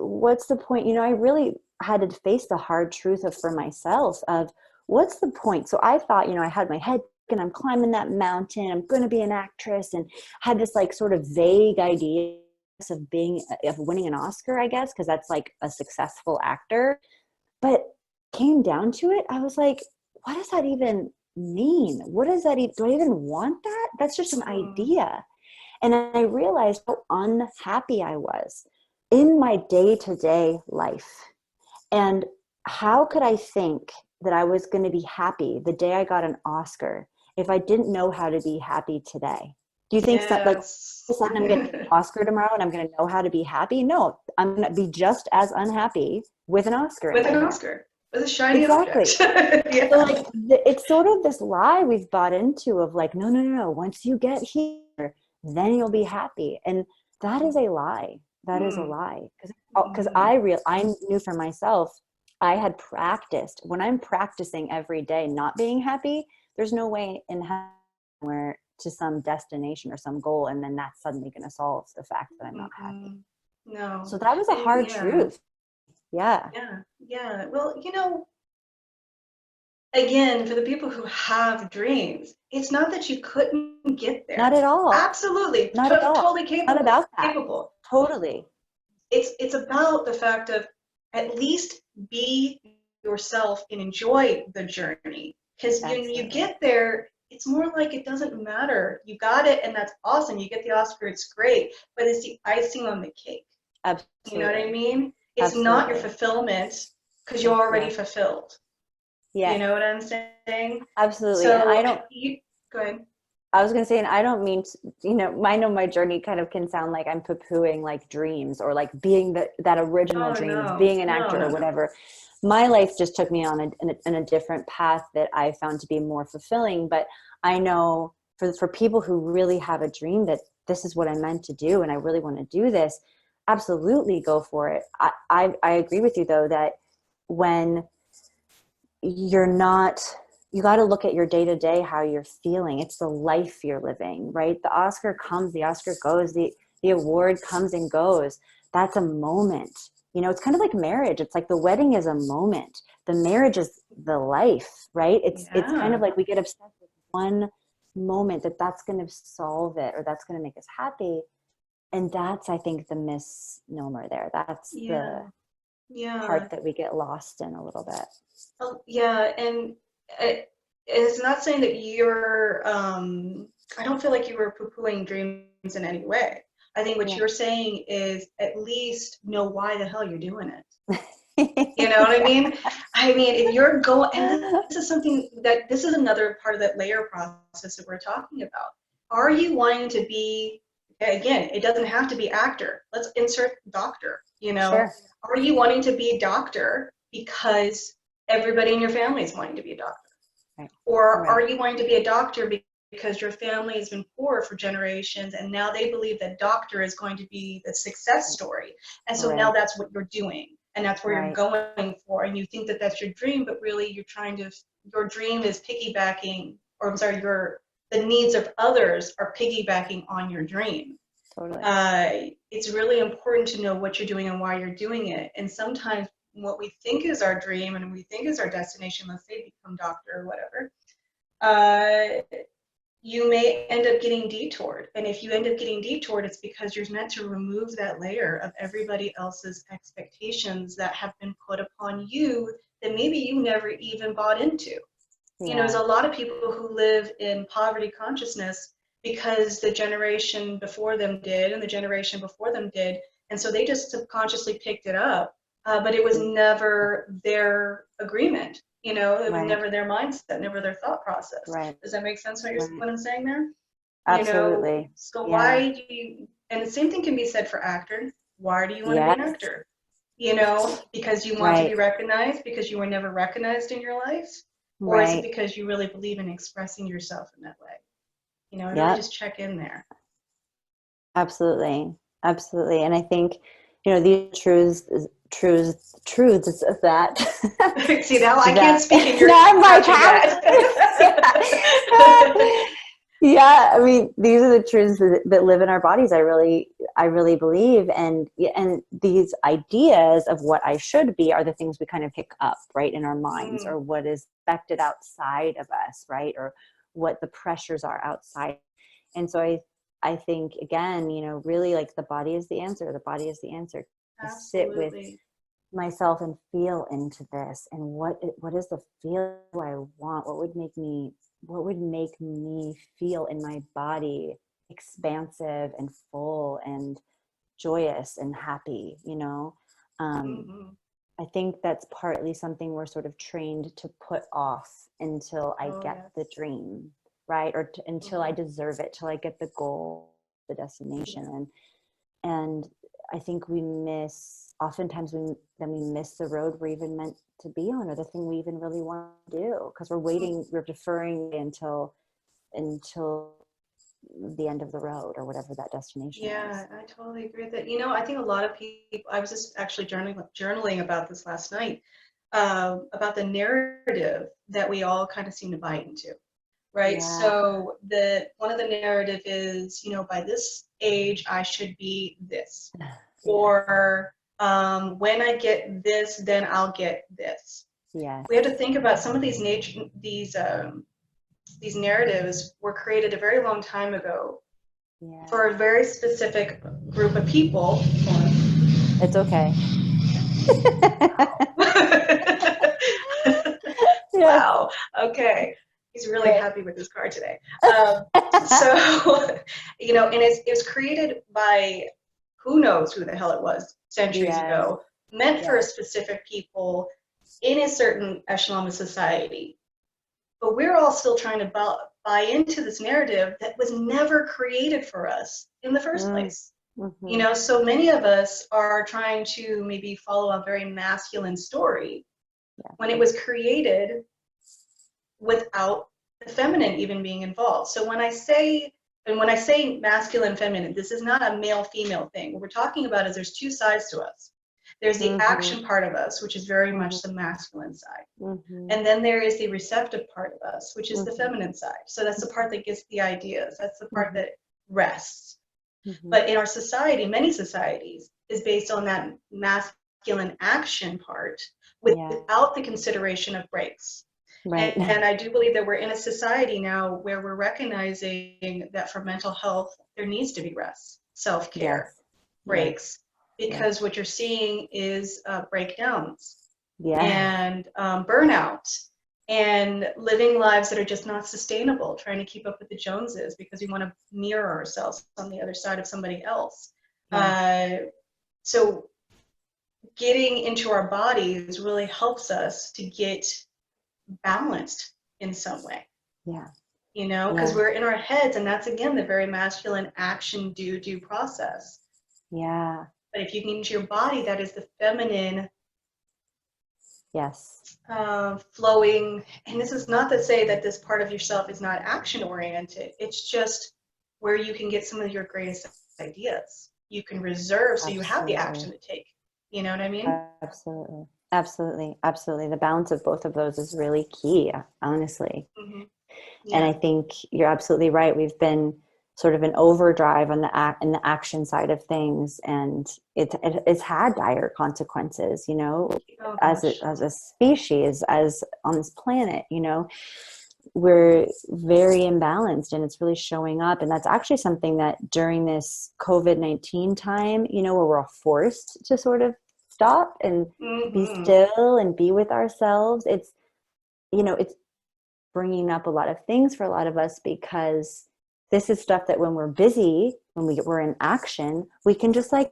what's the point? I really had to face the hard truth for myself of what's the point? So I thought, I had my head and I'm climbing that mountain, I'm going to be an actress, and had this like sort of vague idea of winning an Oscar, I guess, because that's like a successful actor. But came down to it, I was like, what does that even mean? What does that do I even want that? That's just an idea. And I realized how unhappy I was in my day-to-day life. And how could I think that I was going to be happy the day I got an Oscar if I didn't know how to be happy today? Do you think that like I'm going to get an Oscar tomorrow and I'm going to know how to be happy? No, I'm going to be just as unhappy with an Oscar. With a shiny object. Yeah. So like it's sort of this lie we've bought into of like, no. Once you get here, then you'll be happy. And that is a lie. That is a lie. Because I knew for myself, I had practiced. When I'm practicing every day not being happy, there's no way in heaven where to some destination or some goal, and then that's suddenly going to solve the fact that I'm not happy. No. So that was a hard truth. Yeah. Well, again, for the people who have dreams, it's not that you couldn't get there. Not at all. Absolutely. Not at all. Totally capable. Not about that. Capable. Totally. It's about the fact of at least be yourself and enjoy the journey. Because when you get there, it's more like it doesn't matter. You got it, and that's awesome. You get the Oscar, it's great. But it's the icing on the cake. Absolutely. You know what I mean? It's not your fulfillment because you're already fulfilled. Yeah. You know what I'm saying? Absolutely. So and go ahead. I was going to say, and I don't mean to, I know my journey kind of can sound like I'm poo-pooing like dreams or like being that original dream of being an actor or whatever. My life just took me on a different path that I found to be more fulfilling. But I know for people who really have a dream that this is what I'm meant to do and I really want to do this, absolutely go for it. I agree with you though that when you're not, you got to look at your day to day, how you're feeling. It's the life you're living, right? The Oscar comes, the Oscar goes, the award comes and goes. That's a moment. You know, it's kind of like marriage. It's like the wedding is a moment. The marriage is the life, right? It's kind of Yeah. like we get obsessed with one moment that's going to solve it, or that's going to make us happy. And that's, I think, the misnomer there. That's the Yeah. Yeah. part that we get lost in a little bit. Oh, yeah. And it's not saying that I don't feel like you were poo-pooing dreams in any way. I think what Yeah. you're saying is at least know why the hell you're doing it. You know what I mean? I mean, if you're going, and this is something that, this is another part of that layer process that we're talking about. Are you wanting to be, again, it doesn't have to be actor. Let's insert doctor, you know? Sure. Are you wanting to be a doctor because everybody in your family is wanting to be a doctor? Right. Or are Right. you wanting to be a doctor because your family has been poor for generations and now they believe that doctor is going to be the success story? And so now Right. that's what you're doing and that's where you're Right. going for. And you think that that's your dream, but really you're trying to, your dream is piggybacking, or I'm sorry, the needs of others are piggybacking on your dream. Totally. It's really important to know what you're doing and why you're doing it. And sometimes what we think is our dream and we think is our destination, let's say become doctor or whatever, you may end up getting detoured. And if you end up getting detoured, it's because you're meant to remove that layer of everybody else's expectations that have been put upon you that maybe you never even bought into. You know, Yeah. there's a lot of people who live in poverty consciousness because the generation before them did and the generation before them did. And so they just subconsciously picked it up, but it was never their agreement. You know, it was Right. never their mindset, never their thought process. Right. Does that make sense Right. what I'm saying there? You know, Absolutely. so Yeah. why do you, and the same thing can be said for actor. Why do you want to be an Yes. actor? You know, because you want to be Right. recognized, because you were never recognized in your life? Or is it Right. because you really believe in expressing yourself in that way? You know, really Yep. just check in there. Absolutely. Absolutely. And I think, you know, these truths is that See, now I can't that speak and you're now I'm like, catching how? that. Yeah, I mean, these are the truths that live in our bodies. I really believe, and these ideas of what I should be are the things we kind of pick up, right, in our minds, Mm, or what is expected outside of us, right, or what the pressures are outside. And so I think, again, you know, really, like, the body is the answer. The body is the answer. I sit with absolutely. myself and feel into this, and what is the feel I want? What would make me feel in my body expansive and full and joyous and happy, you know? um, Hmm. I think that's partly something we're sort of trained to put off until I Oh, get the yes. dream, right? Or until I Hmm. deserve it, till I get the goal, the Yeah. destination. And I think oftentimes we miss the road we're even meant to be on, or the thing we even really want to do, because we're deferring until the end of the road, or whatever that destination is. Yeah, I totally agree with that. You know, I think a lot of people, I was just actually journaling about this last night, about the narrative that we all kind of seem to buy into, right? Yeah. So one of the narrative is, you know, by this age, I should be this. Yeah. Or when I get this, then I'll get this. We have Yes. to think about some of these narratives were created a very long time ago for a Yeah. very specific group of people. It's okay. Yes. Wow. Okay. He's really Yeah. happy with his car today. So, you know, and it was created by who knows who the hell it was centuries Yes. ago, meant for a Yes. specific people in a certain echelon of society. But we're all still trying to buy into this narrative that was never created for us in the first Mm. place. You Mm-hmm. know, so many of us are trying to maybe follow a very masculine story Yeah. when it was created without the feminine even being involved. So when I say masculine, feminine, this is not a male female thing. What we're talking about is there's two sides to us. There's the Mm-hmm. action part of us, which is very much the masculine side. And then there is the receptive part of us, which is the feminine side. So that's the part that gets the ideas. That's the part that rests. But in our society, many societies, is based on that masculine action part without the consideration of breaks. Right. And I do believe that we're in a society now where we're recognizing that for mental health, there needs to be rest, self-care, breaks, because what you're seeing is breakdowns and burnout and living lives that are just not sustainable, trying to keep up with the Joneses because we want to mirror ourselves on the other side of somebody else. So getting into our bodies really helps us to get balanced in some way. You know, because we're in our heads, and that's again the very masculine action do process. But if you get into your body, that is the feminine flowing. And this is not to say that this part of yourself is not action oriented. It's just where you can get some of your greatest ideas. You can reserve so you have the action to take. You know what I mean? Absolutely. Absolutely. The balance of both of those is really key, honestly. And I think you're absolutely right. We've been sort of an overdrive on in the action side of things, and it's had dire consequences, you know, as a species, as on this planet, you know, we're very imbalanced, and it's really showing up. And that's actually something that during this COVID-19 time, you know, where we're forced to sort of stop and be still and be with ourselves, it's, you know, it's bringing up a lot of things for a lot of us, because this is stuff that when we're busy, when we're in action, we can just like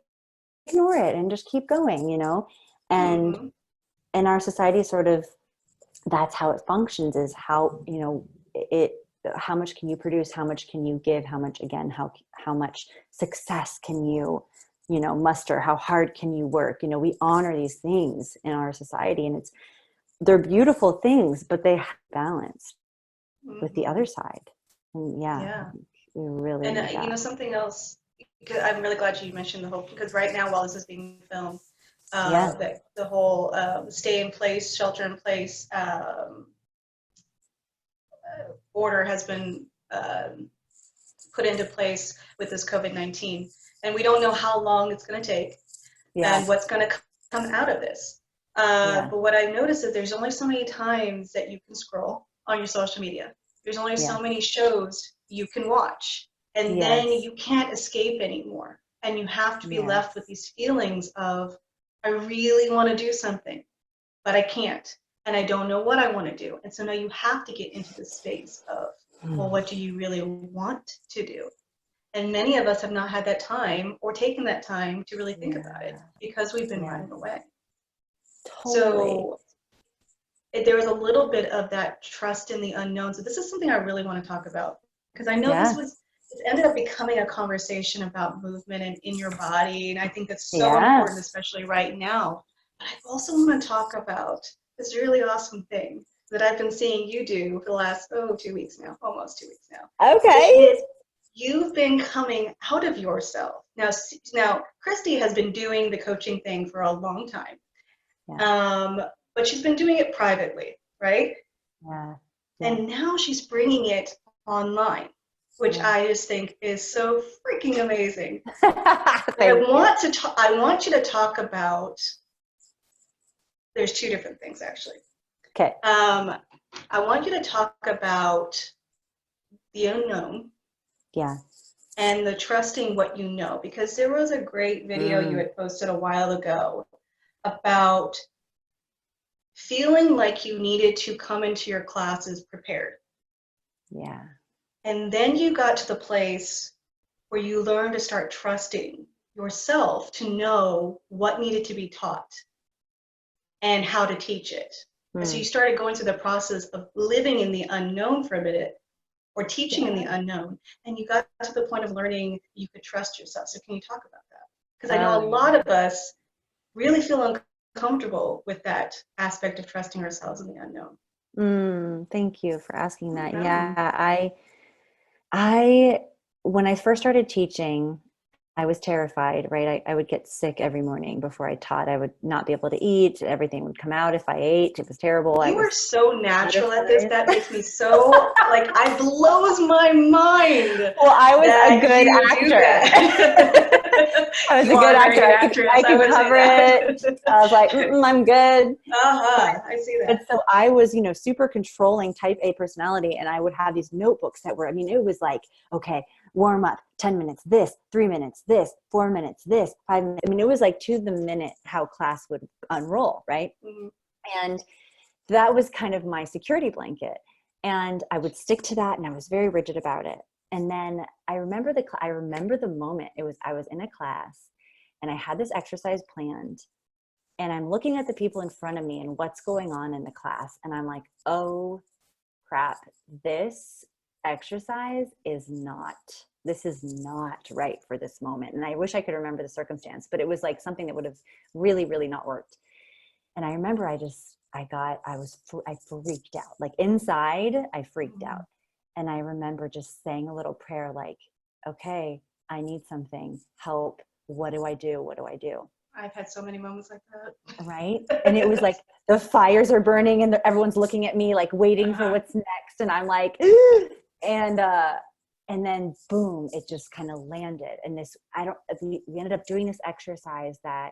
ignore it and just keep going, you know. And in our society, sort of, that's how it functions, is how, you know, how much can you produce, how much can you give, how much, again, how much success can you know, muster, how hard can you work. You know, we honor these things in our society, and they're beautiful things, but they have balance with the other side. And we really and you know, something else, because I'm really glad you mentioned the whole, because right now while this is being filmed, that the whole stay in place, shelter in place order has been put into place with this COVID-19, and we don't know how long it's going to take and what's going to come out of this. But what I've noticed is there's only so many times that you can scroll on your social media. There's only so many shows you can watch, and then you can't escape anymore. And you have to be left with these feelings of, I really want to do something, but I can't. And I don't know what I want to do. And so now you have to get into the space of, well, what do you really want to do? And many of us have not had that time or taken that time to really think about it, because we've been running away. So there was a little bit of that trust in the unknown. So this is something I really want to talk about, because I know it ended up becoming a conversation about movement and in your body. And I think that's so important, especially right now. But I also want to talk about this really awesome thing that I've been seeing you do for the last, 2 weeks now, almost 2 weeks now. Okay. Which is, you've been coming out of yourself. Now, Kristi has been doing the coaching thing for a long time. But she's been doing it privately, right? And now she's bringing it online, which I just think is so freaking amazing. I want you to talk about, there's two different things actually. Okay. I want you to talk about the unknown. And the trusting what you know, because there was a great video you had posted a while ago about feeling like you needed to come into your classes prepared. And then you got to the place where you learned to start trusting yourself to know what needed to be taught and how to teach it. And so you started going through the process of living in the unknown for a minute, or teaching in the unknown, and you got to the point of learning you could trust yourself. So can you talk about that? Because I know a lot of us really feel uncomfortable with that aspect of trusting ourselves in the unknown. Thank you for asking that. I when I first started teaching, I was terrified, right? I would get sick every morning before I taught. I would not be able to eat. Everything would come out if I ate. It was terrible. I You are was so natural at this. terrified. That makes me so, like, I blows my mind Well, I was a that good you do actor. that. I was You a good are a very actor. good I actress. I could would say cover it. that. I was like, I'm good. But I see but that. so I was, super controlling type A personality. And I would have these notebooks that were, it was like, okay, warm up, 10 minutes, this, 3 minutes, this, 4 minutes, this, 5 minutes. It was like to the minute how class would unroll, right? Mhm. And that was kind of my security blanket. And I would stick to that, and I was very rigid about it. And then I remember the moment I was in a class and I had this exercise planned, and I'm looking at the people in front of me and what's going on in the class. And I'm like, oh crap, this exercise this is not right for this moment. And I wish I could remember the circumstance, but it was like something that would have really, really not worked. And I remember I freaked out. Like inside, I freaked out. And I remember just saying a little prayer like, okay, I need something, help. What do I do? What do I do? I've had so many moments like Right. And it was that. like the fires are burning and everyone's looking at me, like waiting for what's next. And I'm like, and then boom, it just kind of landed. And we ended up doing this exercise that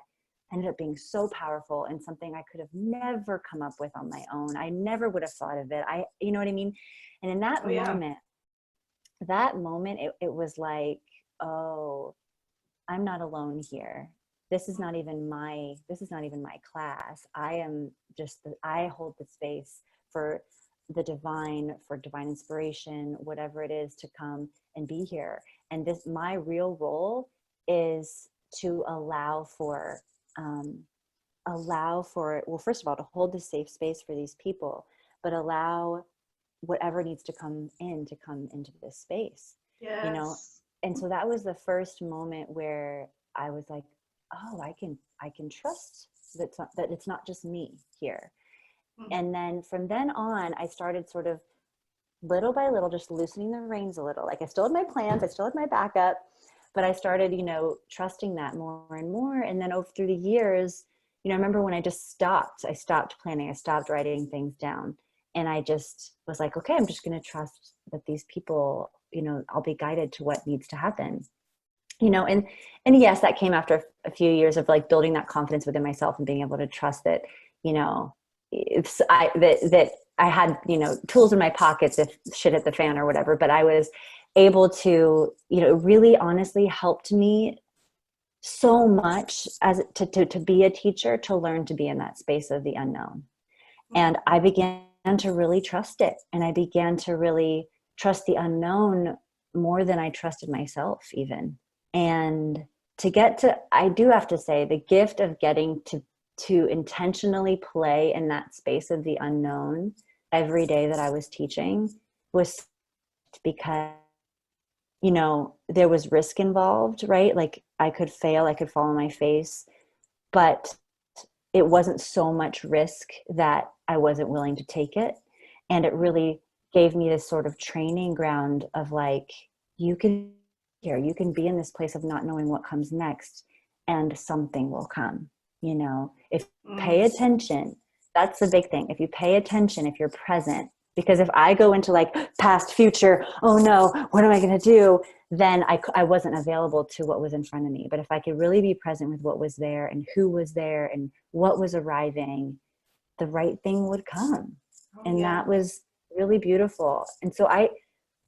ended up being so powerful and something I could have never come up with on my own. I never would have thought of it. You know what I mean? And in that moment, it was like, oh, I'm not alone here. This is not even my class. I hold the space for for divine inspiration, whatever it is to come and be here. And my real role is to allow for, well, first of all, to hold the safe space for these people, but allow whatever needs to come into this space, Yes. And so that was the first moment where I was like, oh, I can trust that it's not just me here. Mm-hmm. And then from then on, I started sort of little by little, just loosening the reins a little. Like I still had my plans, I still had my backup, but I started, trusting that more and more. And then through the years, I remember when I stopped planning, I stopped writing things down. And I just was like, okay, I'm just going to trust that these people, I'll be guided to what needs to happen, and yes, that came after a few years of like building that confidence within myself and being able to trust that, that I had, tools in my pockets if shit hit the fan or whatever, but I was able to, really honestly helped me so much as to be a teacher, to learn to be in that space of the unknown. And I began to really trust it. And I began to really trust the unknown more than I trusted myself even. And I do have to say, the gift of getting to intentionally play in that space of the unknown every day that I was teaching was because, there was risk involved, right? Like I could fail, I could fall on my face, but it wasn't so much risk that I wasn't willing to take it. And it really gave me this sort of training ground of like, you can be in this place of not knowing what comes next, and something will come, if you pay attention. That's the big thing. If you pay attention, if you're present, because if I go into like past, future, oh no, what am I going to do? Then I wasn't available to what was in front of me. But if I could really be present with what was there and who was there and what was arriving, the right thing would come. That was really beautiful. And so I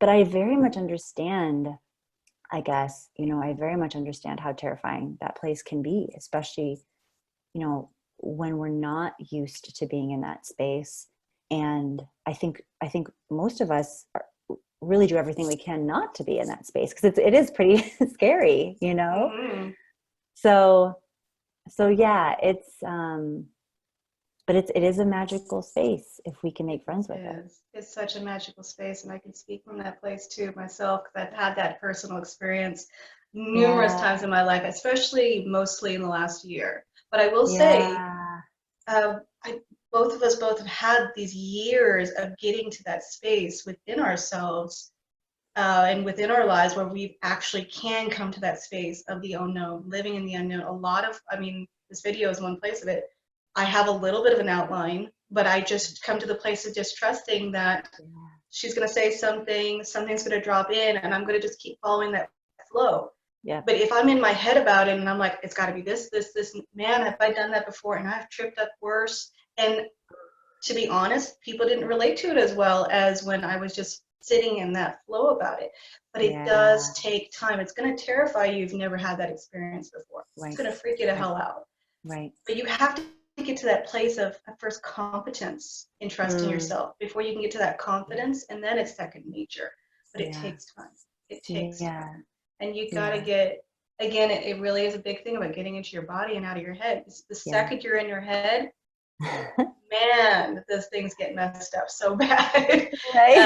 very much understand, I guess, I very much understand how terrifying that place can be, especially, when we're not used to being in that space. And I think most of us really do everything we can not to be in that space, because it is pretty scary, Mm-hmm. So yeah, but it is a magical space if we can make friends with it. It's such a magical space, and I can speak from that place too myself, because I've had that personal experience numerous times in my life, especially mostly in the last year. But I will say, both of us have had these years of getting to that space within ourselves and within our lives where we actually can come to that space of the unknown, living in the unknown. A lot of, I mean, this video is one place of it. I have a little bit of an outline, but I just come to the place of just trusting that she's going to say something, something's going to drop in, and I'm going to just keep following that flow. Yeah. But if I'm in my head about it and I'm like, it's got to be this, man, have I done that before? And I've tripped up worse. And to be honest, people didn't relate to it as well as when I was just sitting in that flow about it. But it does take time. It's going to terrify you if you've never had that experience before. Right. It's going to freak you the hell out. Right. But you have to get to that place of first competence in trusting yourself before you can get to that confidence, and then it's second nature. But it takes time. It takes time. And you got to get, again, it really is a big thing about getting into your body and out of your head. The second you're in your head, man, those things get messed up so bad. Right.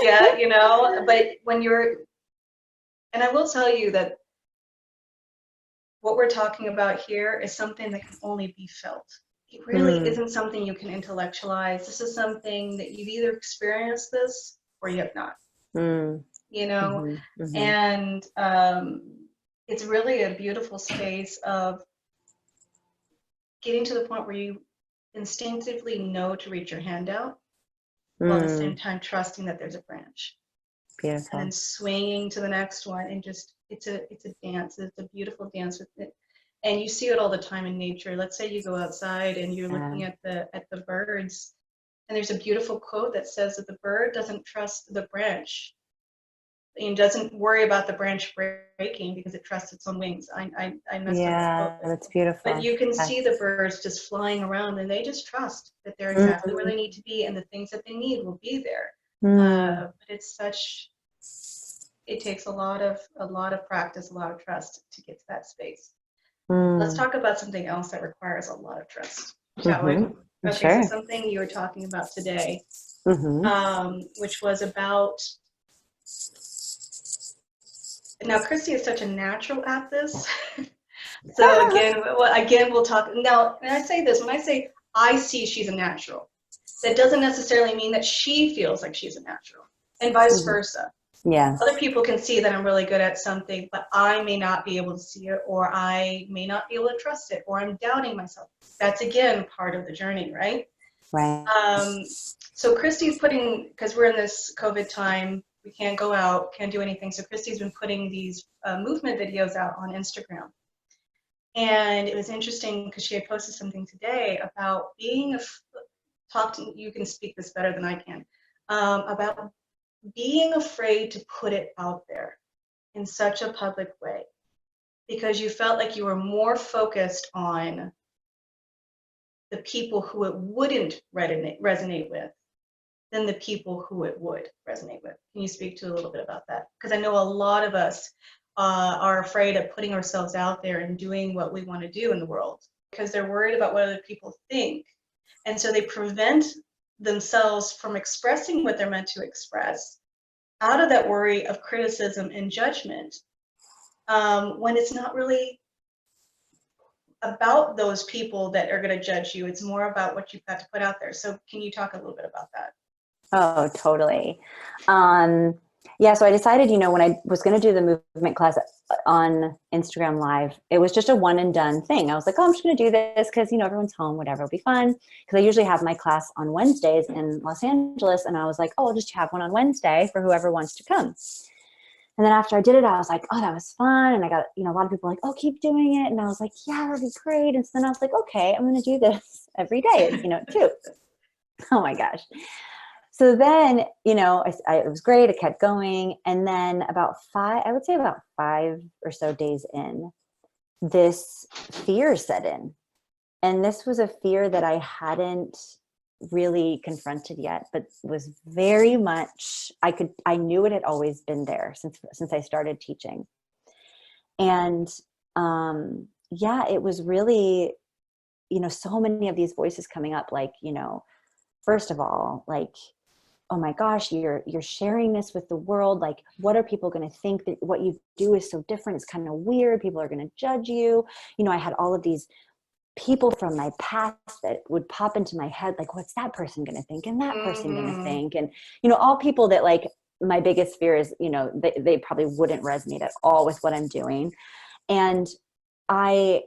Yeah, you know, but when you're, and I will tell you that what we're talking about here is something that can only be felt. It really isn't something you can intellectualize. This is something that you've either experienced this or you have not. You know, and it's really a beautiful space of getting to the point where you instinctively know to reach your hand out, while at the same time trusting that there's a branch. Beautiful. And then swinging to the next one, and just it's a dance. It's a beautiful dance with it, and you see it all the time in nature. Let's say you go outside and you're looking at the birds, and there's a beautiful quote that says that the bird doesn't trust the branch, and doesn't worry about the branch breaking because it trusts its own wings. I messed up the quote. That's beautiful. But you can see the birds just flying around, and they just trust that they're exactly where they need to be, and the things that they need will be there. But it's such, it takes a lot of practice, a lot of trust to get to that space. Let's talk about something else that requires a lot of trust, shall we? Okay, so something you were talking about today, which was about, now Kristi is such a natural at this. So again, we'll talk. Now, and I say this, when I say I see she's a natural, that doesn't necessarily mean that she feels like she's a natural, and vice versa. Yeah. Other people can see that I'm really good at something, but I may not be able to see it, or I may not be able to trust it, or I'm doubting myself. That's, again, part of the journey, right? Right. So Kristi's putting, because we're in this COVID time, we can't go out, can't do anything. So Kristi's been putting these movement videos out on Instagram. And it was interesting because she had posted something today about being you can speak this better than I can, about being afraid to put it out there in such a public way, because you felt like you were more focused on the people who it wouldn't resonate with than the people who it would resonate with. Can you speak to a little bit about that? Because I know a lot of us are afraid of putting ourselves out there and doing what we want to do in the world because they're worried about what other people think. And so they prevent themselves from expressing what they're meant to express out of that worry of criticism and judgment, when it's not really about those people that are going to judge you. It's more about what you've got to put out there. So can you talk a little bit about that? Oh, totally. Yeah, so I decided, when I was going to do the movement class on Instagram Live, it was just a one and done thing. I was like, oh, I'm just going to do this because, everyone's home, whatever, it'll be fun. Because I usually have my class on Wednesdays in Los Angeles. And I was like, oh, I'll just have one on Wednesday for whoever wants to come. And then after I did it, I was like, oh, that was fun. And I got, a lot of people like, oh, keep doing it. And I was like, yeah, that'd be great. And so then I was like, okay, I'm going to do this every day, too. Oh my gosh. So then, it was great. It kept going. And then about 5 or so days in, this fear set in. And this was a fear that I hadn't really confronted yet, but was very much, I knew it had always been there since I started teaching. And it was really, so many of these voices coming up, like, first of all, like, oh my gosh, you're sharing this with the world. Like, what are people going to think? That what you do is so different. It's kind of weird. People are going to judge you. I had all of these people from my past that would pop into my head. Like, what's that person going to think? And that person going to think? And, all people that like my biggest fear is, they probably wouldn't resonate at all with what I'm doing. And I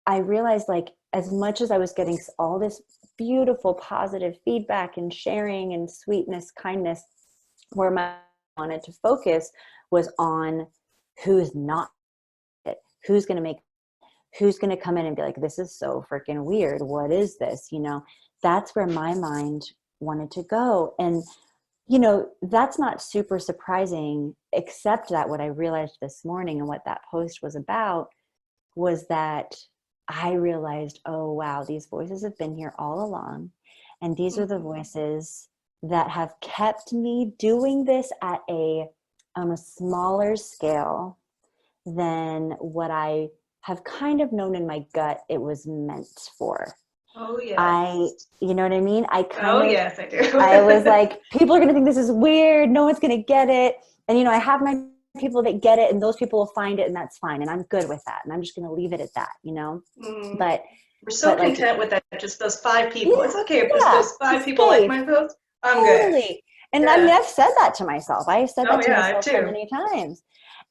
realized, like, as much as I was getting all this beautiful, positive feedback and sharing and sweetness, kindness, where my wanted to focus was on who's not it, who's going to come in and be like, this is so freaking weird. What is this? That's where my mind wanted to go. And, that's not super surprising, except that what I realized this morning and what that post was about was that I realized, oh, wow, these voices have been here all along. And these are the voices that have kept me doing this at on a smaller scale than what I have kind of known in my gut it was meant for. Oh, yes. You know what I mean? Yes, I do. I was like, people are going to think this is weird. No one's going to get it. And, I have my people that get it, and those people will find it, and that's fine. And I'm good with that. And I'm just going to leave it at that, But we're so content with that. Just those 5 people. Yeah, it's okay if those 5 people like my post. I'm totally good. And I mean, I've said that to myself. I said that to myself so many times.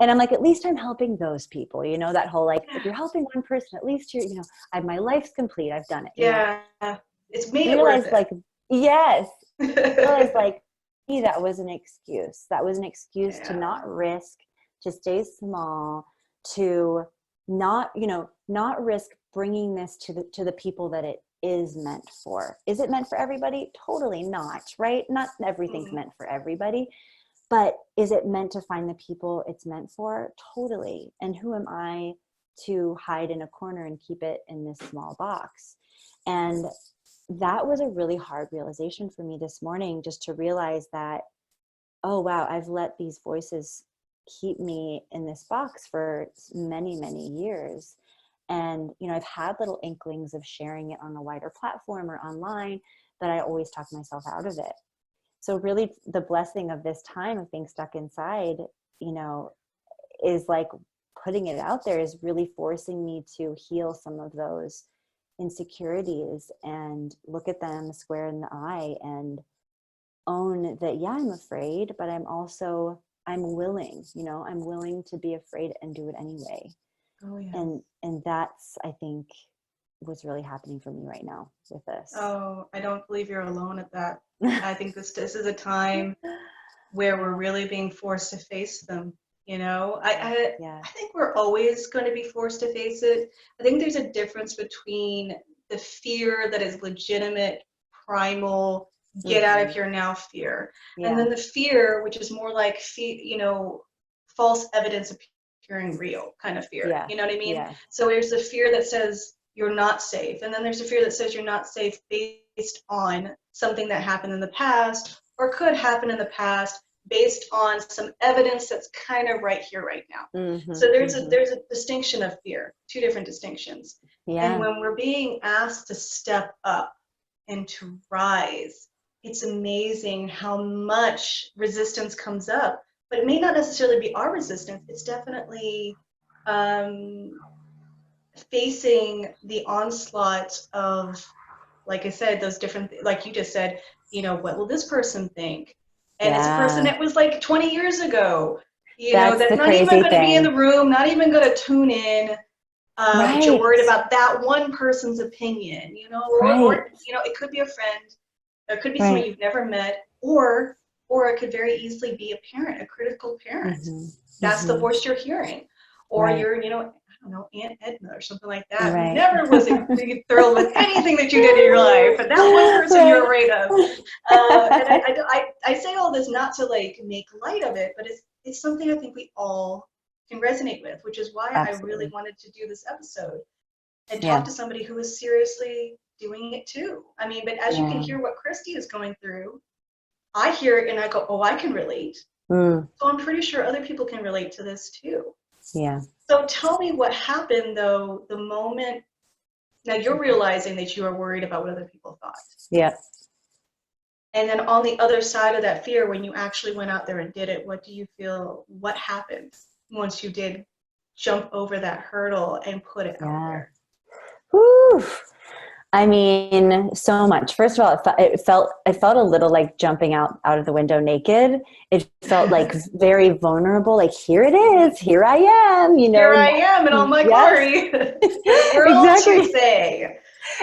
And I'm like, at least I'm helping those people, that whole, like, if you're helping one person, at least you're, my life's complete. I've done it. Yeah. It's made it worth it. Like, yes. Realize, like, that was an excuse. That was an excuse to not risk, to stay small, to not risk bringing this to the people that it is meant for. Is it meant for everybody? Totally not, right? Not everything's meant for everybody. But is it meant to find the people it's meant for? Totally. And who am I to hide in a corner and keep it in this small box? And that was a really hard realization for me this morning, just to realize that, oh, wow, I've let these voices keep me in this box for many, many years. And, I've had little inklings of sharing it on a wider platform or online, but I always talk myself out of it. So really the blessing of this time of being stuck inside, is like putting it out there is really forcing me to heal some of those insecurities and look at them square in the eye and own that, yeah, I'm afraid, but I'm willing, I'm willing to be afraid and do it anyway. Oh, yeah. And that's, I think, what's really happening for me right now with this. Oh, I don't believe you're alone at that. I think this is a time where we're really being forced to face them. I think we're always going to be forced to face it. I think there's a difference between the fear that is legitimate, primal, get out of here now fear, and then the fear, which is more like false evidence appearing real kind of fear. Yeah. You know what I mean? Yeah. So there's the fear that says you're not safe, and then there's a fear that says you're not safe based on something that happened in the past or could happen in the past, based on some evidence that's kind of right here, right now. So there's a distinction of fear, 2 different distinctions. Yeah. And when we're being asked to step up and to rise, it's amazing how much resistance comes up. But it may not necessarily be our resistance. It's definitely facing the onslaught of, like I said, those different, like you just said, what will this person think? And it's a person that was like 20 years ago, that's not even going to be in the room, not even going to tune in. But you're worried about that one person's opinion, or it could be a friend, it could be someone you've never met, or it could very easily be a parent, a critical parent. That's the voice you're hearing, or you're, I don't know, Aunt Edna or something like that, who never was thrilled with anything that you did in your life, but that one person you're afraid of. And I say all this not to like make light of it, but it's something I think we all can resonate with, which is why I really wanted to do this episode and talk to somebody who is seriously doing it too. I mean, but as you can hear what Kristi is going through, I hear it and I go, oh, I can relate. So I'm pretty sure other people can relate to this too. Yeah. So tell me what happened though, the moment, now you're realizing that you are worried about what other people thought. Yeah. And then on the other side of that fear, when you actually went out there and did it, what do you feel, what happened once you did jump over that hurdle and put it out there? Whew. I mean, so much. First of all, it felt a little like jumping out of the window naked. It felt like very vulnerable. Like, here it is, here I am. Here I am in all my Yes, glory. There's world to exactly, say.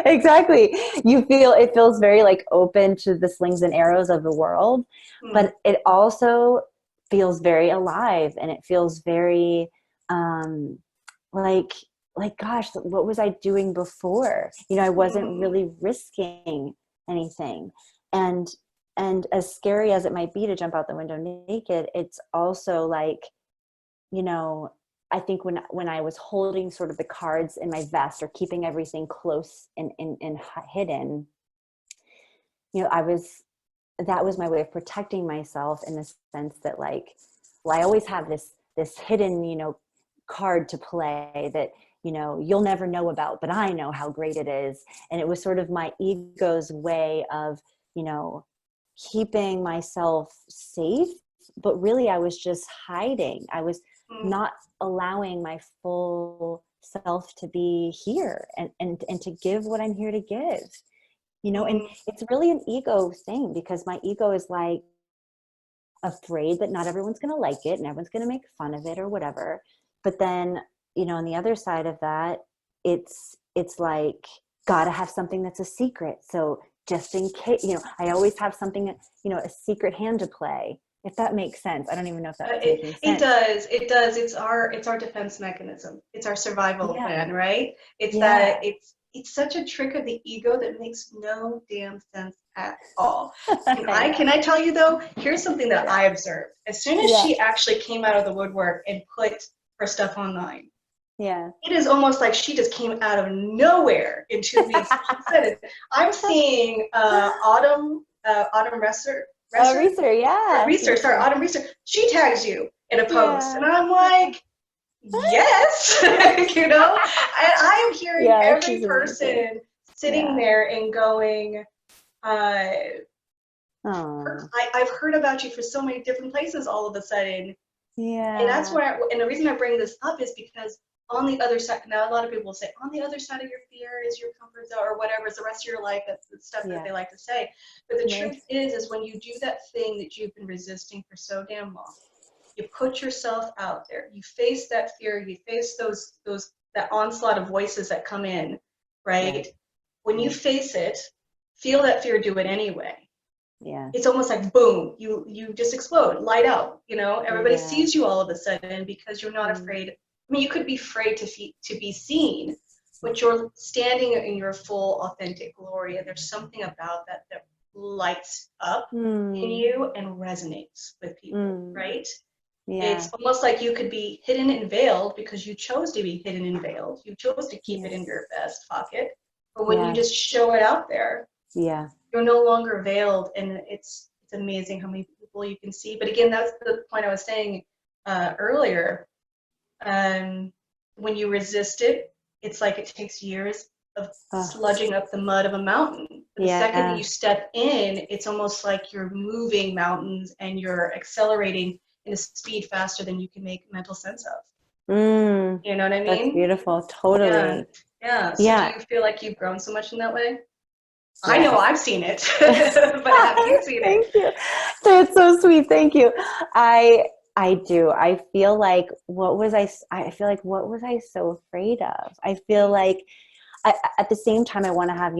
exactly. It feels very like open to the slings and arrows of the world, Hmm. but it also feels very alive, and it feels very um, like gosh, what was I doing before? I wasn't Hmm. really risking anything. and and as scary as it might be to jump out the window naked, it's also like, you know I think when I was holding sort of the cards in my vest, or keeping everything close and hidden, I was that was my way of protecting myself, in the sense that, like, well, I always have this hidden, card to play that, you'll never know about, but I know how great it is. And it was sort of my ego's way of, you know, keeping myself safe, but really I was just hiding. I was Hmm. not allowing my full self to be here, and to give what I'm here to give. And Hmm. it's really an ego thing, because my ego is like afraid that not everyone's going to like it and everyone's going to make fun of it or whatever. But then, on the other side of that, it's like, gotta have something that's a secret. So just in case, I always have something, a secret hand to play, if that makes sense. I don't even know if that's It, making it sense. does. It does. It's our defense mechanism. It's our survival Yeah. plan, right? It's that Yeah. it's such a trick of the ego that makes no damn sense at all. Can I I know. can I tell you though? Here's something that Yeah. I observed. As soon as Yeah. she actually came out of the woodwork and put her stuff online, Yeah. it is almost like she just came out of nowhere in 2 weeks. She said it. I'm seeing Autumn Resser, Research. Yeah. research, sorry, Research. Autumn research. She tags you in a post, Yeah. and I'm like, yes, And I am hearing Yeah. every She's amazing. person sitting Yeah. there and going, uh, Oh. I've heard about you for so many different places all of a sudden, and that's Yeah. where. And the reason I bring this up is because on the other side, now a lot of people will say, on the other side of your fear is your comfort zone or whatever. It's the rest of your life. That's the stuff that Yeah. they like to say. But the Right. truth is when you do that thing that you've been resisting for so damn long, you put yourself out there, you face that fear, you face those that onslaught of voices that come in, Yeah. right? When you Yeah. face it, feel that fear, do it anyway. Yeah. It's almost like boom, you just explode, light out. Everybody Yeah. sees you all of a sudden because you're not Mm. afraid. I mean, you could be afraid to be seen, but you're standing in your full authentic glory, and there's something about that lights up in Mm. you and resonates with people, Mm. right? Yeah. It's almost like you could be hidden and veiled because you chose to be hidden and veiled. You chose to keep it Yeah. in your vest pocket. But when you Yeah. just show it out there, Yeah. you're no longer veiled, and it's amazing how many people you can see. But again, that's the point I was saying earlier. Um, when you resist it, it's like it takes years of Oh, sludging up the mud of a mountain. But the second that yeah. you step in, it's almost like you're moving mountains and you're accelerating in a speed faster than you can make mental sense of. Mm. You know what I That's mean? beautiful. Yeah. Totally. Yeah. So do Yeah. you feel like you've grown so much in that way? I know Yes. I've seen it, but have you seen it? Thank you. That's so sweet. Thank you. I do. I feel like I feel like, what was I so afraid of? I feel like at the same time, I want to have,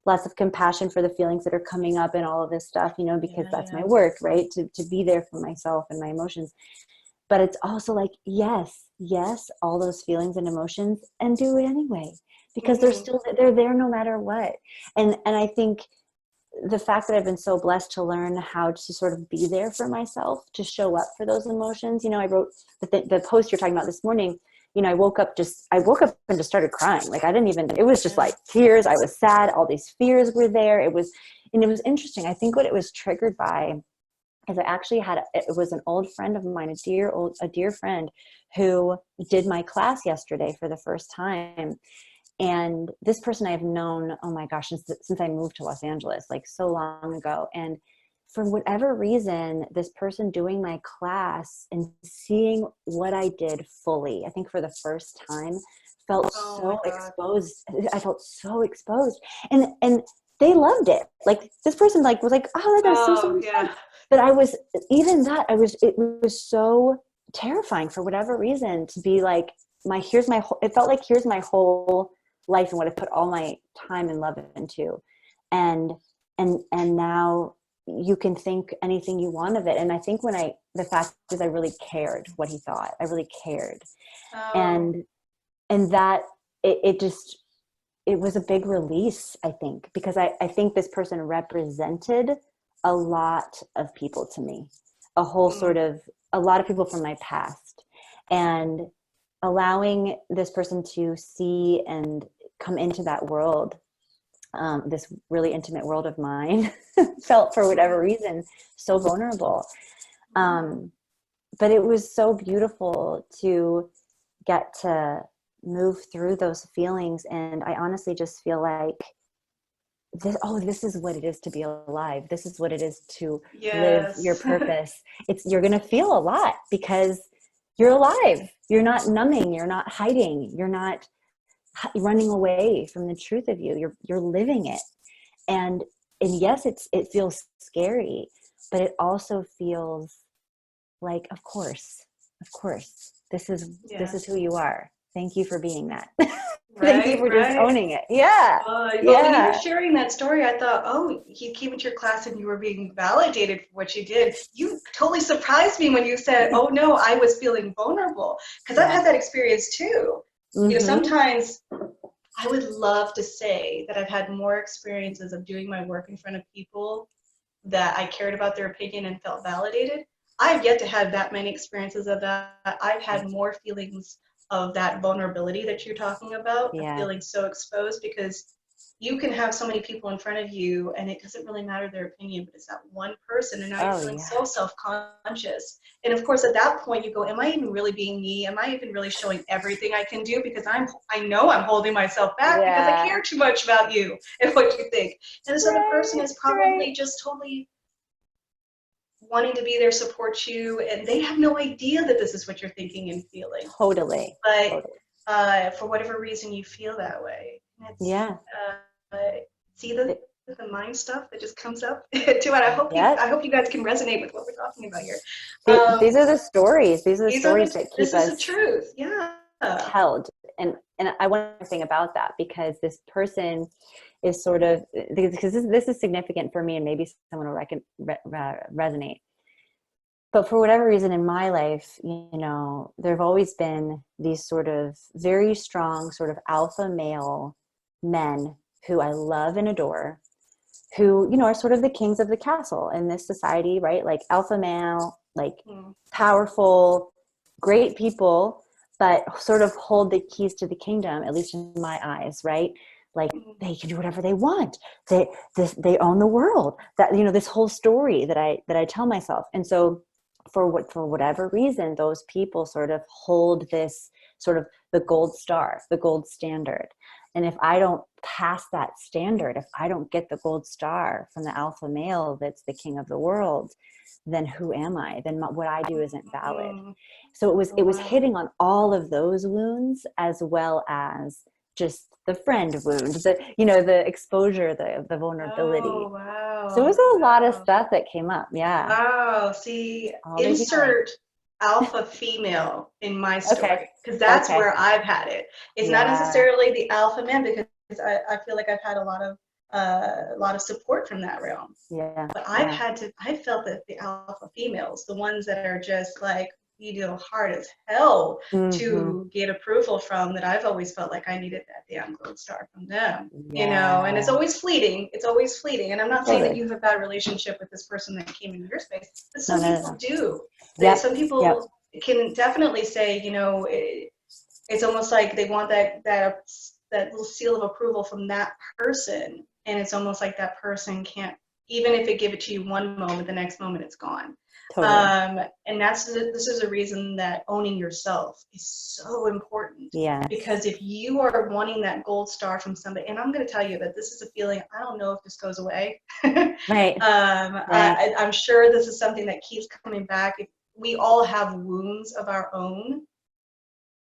lots of compassion for the feelings that are coming up and all of this stuff, because Yeah, that's my yeah. work, right? To be there for myself and my emotions. But it's also like, yes, all those feelings and emotions, and do it anyway, because Hmm. they're there no matter what. And I think the fact that I've been so blessed to learn how to sort of be there for myself, to show up for those emotions. I wrote the post you're talking about this morning. I woke up and just started crying. Like, I didn't even, it was just Yeah. like tears. I was sad. All these fears were there. It was interesting. I think what it was triggered by is I actually it was an old friend of mine, a dear friend, who did my class yesterday for the first time. And this person I have known, oh my gosh, since I moved to Los Angeles, like, so long ago. And for whatever reason, this person doing my class and seeing what I did fully, I think for the first time, felt Oh my so God. exposed. I felt so exposed. And they loved it. Like this person like was like, oh, that does so Oh much yeah. fun. But I was, even that, it was so terrifying for whatever reason to be like, it felt like here's my whole life and what I put all my time and love into. And now you can think anything you want of it. And I think the fact is I really cared what he thought. I really cared. Oh. And that it was a big release, I think, because I think this person represented a lot of people to me, a lot of people from my past, and allowing this person to see and come into that world, this really intimate world of mine, felt for whatever reason so vulnerable. But it was so beautiful to get to move through those feelings. And I honestly just feel like this is what it is to be alive. This is what it is to live your Yes. purpose. You're going to feel a lot because you're alive. You're not numbing. You're not hiding. You're not running away from the truth of you. You're living it. And yes, it feels scary, but it also feels like, of course, this is who you are. Thank you for being that. Thank you Right, for just right. owning it. Yeah. Well, when you were Yeah. sharing that story, I thought, oh, you came into your class and you were being validated for what you did. You totally surprised me when you said, oh no, I was feeling vulnerable. Because I've Yeah. had that experience too. Mm-hmm. Sometimes I would love to say that I've had more experiences of doing my work in front of people that I cared about their opinion and felt validated. I've yet to have that many experiences of that. I've had more feelings of that vulnerability that you're talking about, of Yeah. feeling so exposed, because you can have so many people in front of you and it doesn't really matter their opinion, but it's that one person, and now you're Oh, feeling yeah. so self-conscious. And of course, at that point you go, am I even really being me? Am I even really showing everything I can do? Because I know I'm holding myself back because I Yeah. care too much about you and what you think. And this other person Right. is Right. probably just totally wanting to be there, support you, and they have no idea that this is what you're thinking and feeling. Totally. But Totally. for whatever reason, you feel that way. It's Yeah. uh, see the mind stuff that just comes up too. And Yeah. I hope you guys can resonate with what we're talking about here. These are the stories. These are the stories that keep This is the us truth. Yeah. held. And I want to think about that because this person is sort of, because this is significant for me and maybe someone will resonate. But for whatever reason in my life, there have always been these sort of very strong sort of alpha male men who I love and adore, who, are sort of the kings of the castle in this society, right? Like alpha male, like powerful, great people, but sort of hold the keys to the kingdom, at least in my eyes, right? Like they can do whatever they want. They own the world. That, this whole story that I tell myself. And so for whatever reason, those people sort of hold this sort of the gold star, the gold standard. And if I don't pass that standard, if I don't get the gold star from the alpha male that's the king of the world, then who am I? Then what I do isn't valid. So Oh, it was wow. hitting on all of those wounds as well as just the friend wound, the exposure, the vulnerability. Oh, So it wow. was a lot of Wow. stuff that came up. Yeah. Wow. See, All the healing. insert alpha female in my Okay. story, because that's Okay. where I've had it. It's not Yeah. necessarily the alpha man, because I feel like I've had a lot of support from that realm. Yeah. But Yeah. I felt that the alpha females, the ones that are just like, hard as hell Mm-hmm. to get approval from, that I've always felt like I needed that damn gold star from them, and it's Yeah. always fleeting. It's always fleeting. And I'm not saying that Totally. you have a bad relationship with this person that came into your space, but No, some no, no, people no. do. Yep. Some Yep. people can definitely say, it's almost like they want that little seal of approval from that person, and it's almost like that person can't, even if it give it to you one moment, the next moment it's gone. Totally. And this is a reason that owning yourself is so important. Yeah. Because if you are wanting that gold star from somebody, and I'm going to tell you that this is a feeling, I don't know if this goes away. Right. Right. I'm sure this is something that keeps coming back. We all have wounds of our own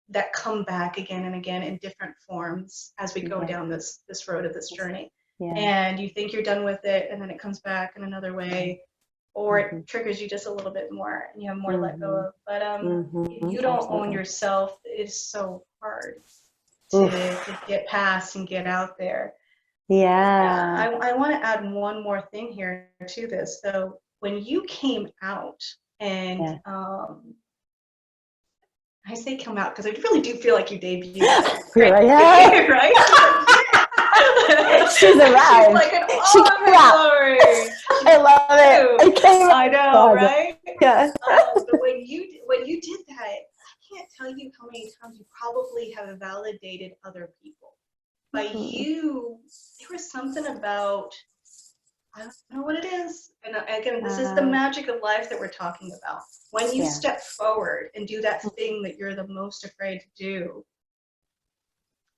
that come back again and again in different forms as we go down this road of this journey. Yeah. And you think you're done with it, and then it comes back in another way, or it triggers you just a little bit more, and you have more to let go of. But if you don't own yourself, it's so hard to get past and get out there. Yeah. I want to add one more thing here to this. So when you came out, and I say come out because I really do feel like you debuted. Right? Right? She's arrived. She's like an glory. I love it. I know, right? Yeah. But when you did that, I can't tell you how many times you probably have validated other people. By you, there was something about, I don't know what it is. And again, this is the magic of life that we're talking about. When you step forward and do that thing that you're the most afraid to do,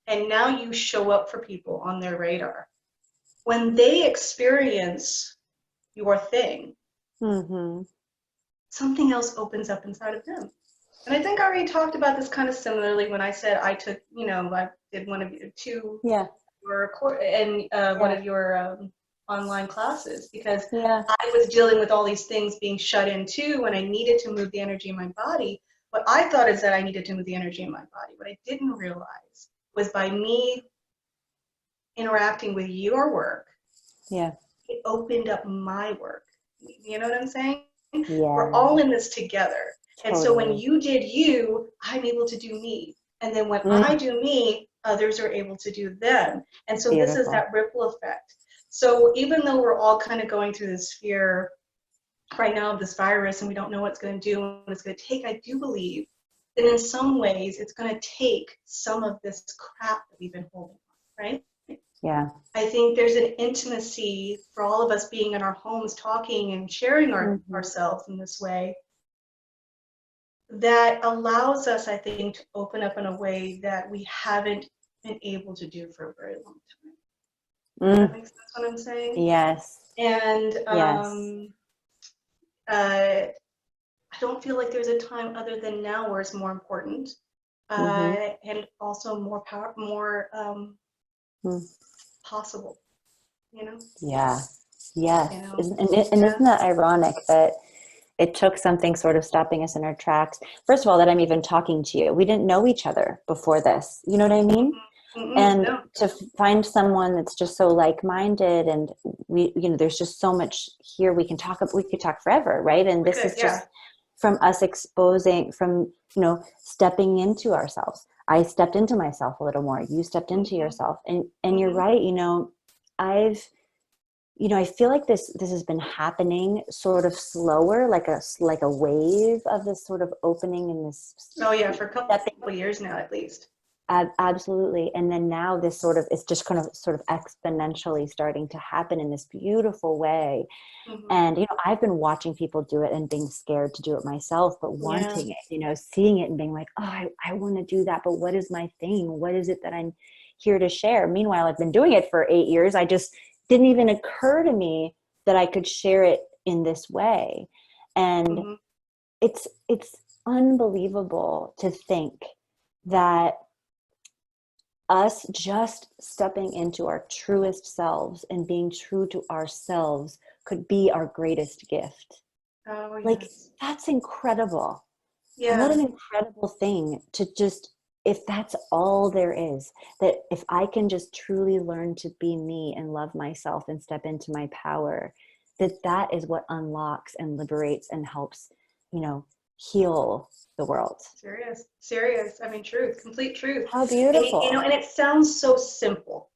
and now you show up for people on their radar, when they experience your thing, something else opens up inside of them. And I think I already talked about this kind of similarly when I said I took, I did one of your one of your online classes, because I was dealing with all these things being shut in too, when I needed to move the energy in my body. What I thought is that I needed to move the energy in my body. What I didn't realize was by me interacting with your work, it opened up my work. You know what I'm saying? Yeah. We're all in this together. Totally. And so when you did you, I'm able to do me. And then when I do me, others are able to do them. And so this is that ripple effect. So even though we're all kind of going through this fear right now of this virus, and we don't know what it's going to do, what it's going to take, I do believe that in some ways it's going to take some of this crap that we've been holding on, right? Yeah. I think there's an intimacy for all of us being in our homes talking and sharing ourselves in this way that allows us, I think, to open up in a way that we haven't been able to do for a very long time. Does that make sense what I'm saying? Yes. And I don't feel like there's a time other than now where it's more important, and also more possible, Yeah. Yes. And isn't that ironic that it took something sort of stopping us in our tracks? First of all, that I'm even talking to you. We didn't know each other before this. You know what I mean? And to find someone that's just so like-minded, and there's just so much here we could talk forever, right? And this is just from us exposing, from, stepping into ourselves. I stepped into myself a little more. You stepped into yourself. And you're right. I feel like this has been happening sort of slower, like a wave of this sort of opening in this. Oh yeah, for a couple of years now, at least. Absolutely. And then now this it's just kind of sort of exponentially starting to happen in this beautiful way. And, I've been watching people do it and being scared to do it myself, but wanting it, seeing it and being like, oh, I want to do that. But what is my thing? What is it that I'm here to share? Meanwhile, I've been doing it for 8 years. I just didn't even occur to me that I could share it in this way. And it's unbelievable to think that us just stepping into our truest selves and being true to ourselves could be our greatest gift. Oh, yes. Like, that's incredible. Yeah. What an incredible thing to just, if that's all there is, that if I can just truly learn to be me and love myself and step into my power, that is what unlocks and liberates and helps, heal the world. Serious. I mean, truth, complete truth. How beautiful. And it sounds so simple,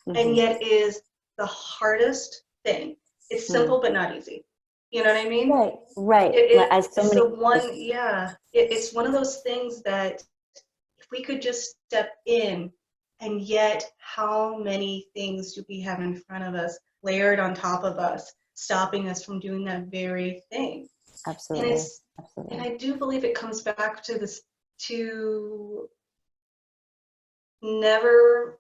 and yet is the hardest thing. It's simple, but not easy. You know what I mean? Right. It's one of those things that if we could just step in, and yet how many things do we have in front of us, layered on top of us, stopping us from doing that very thing? Absolutely. And Absolutely. I do believe it comes back to this, to never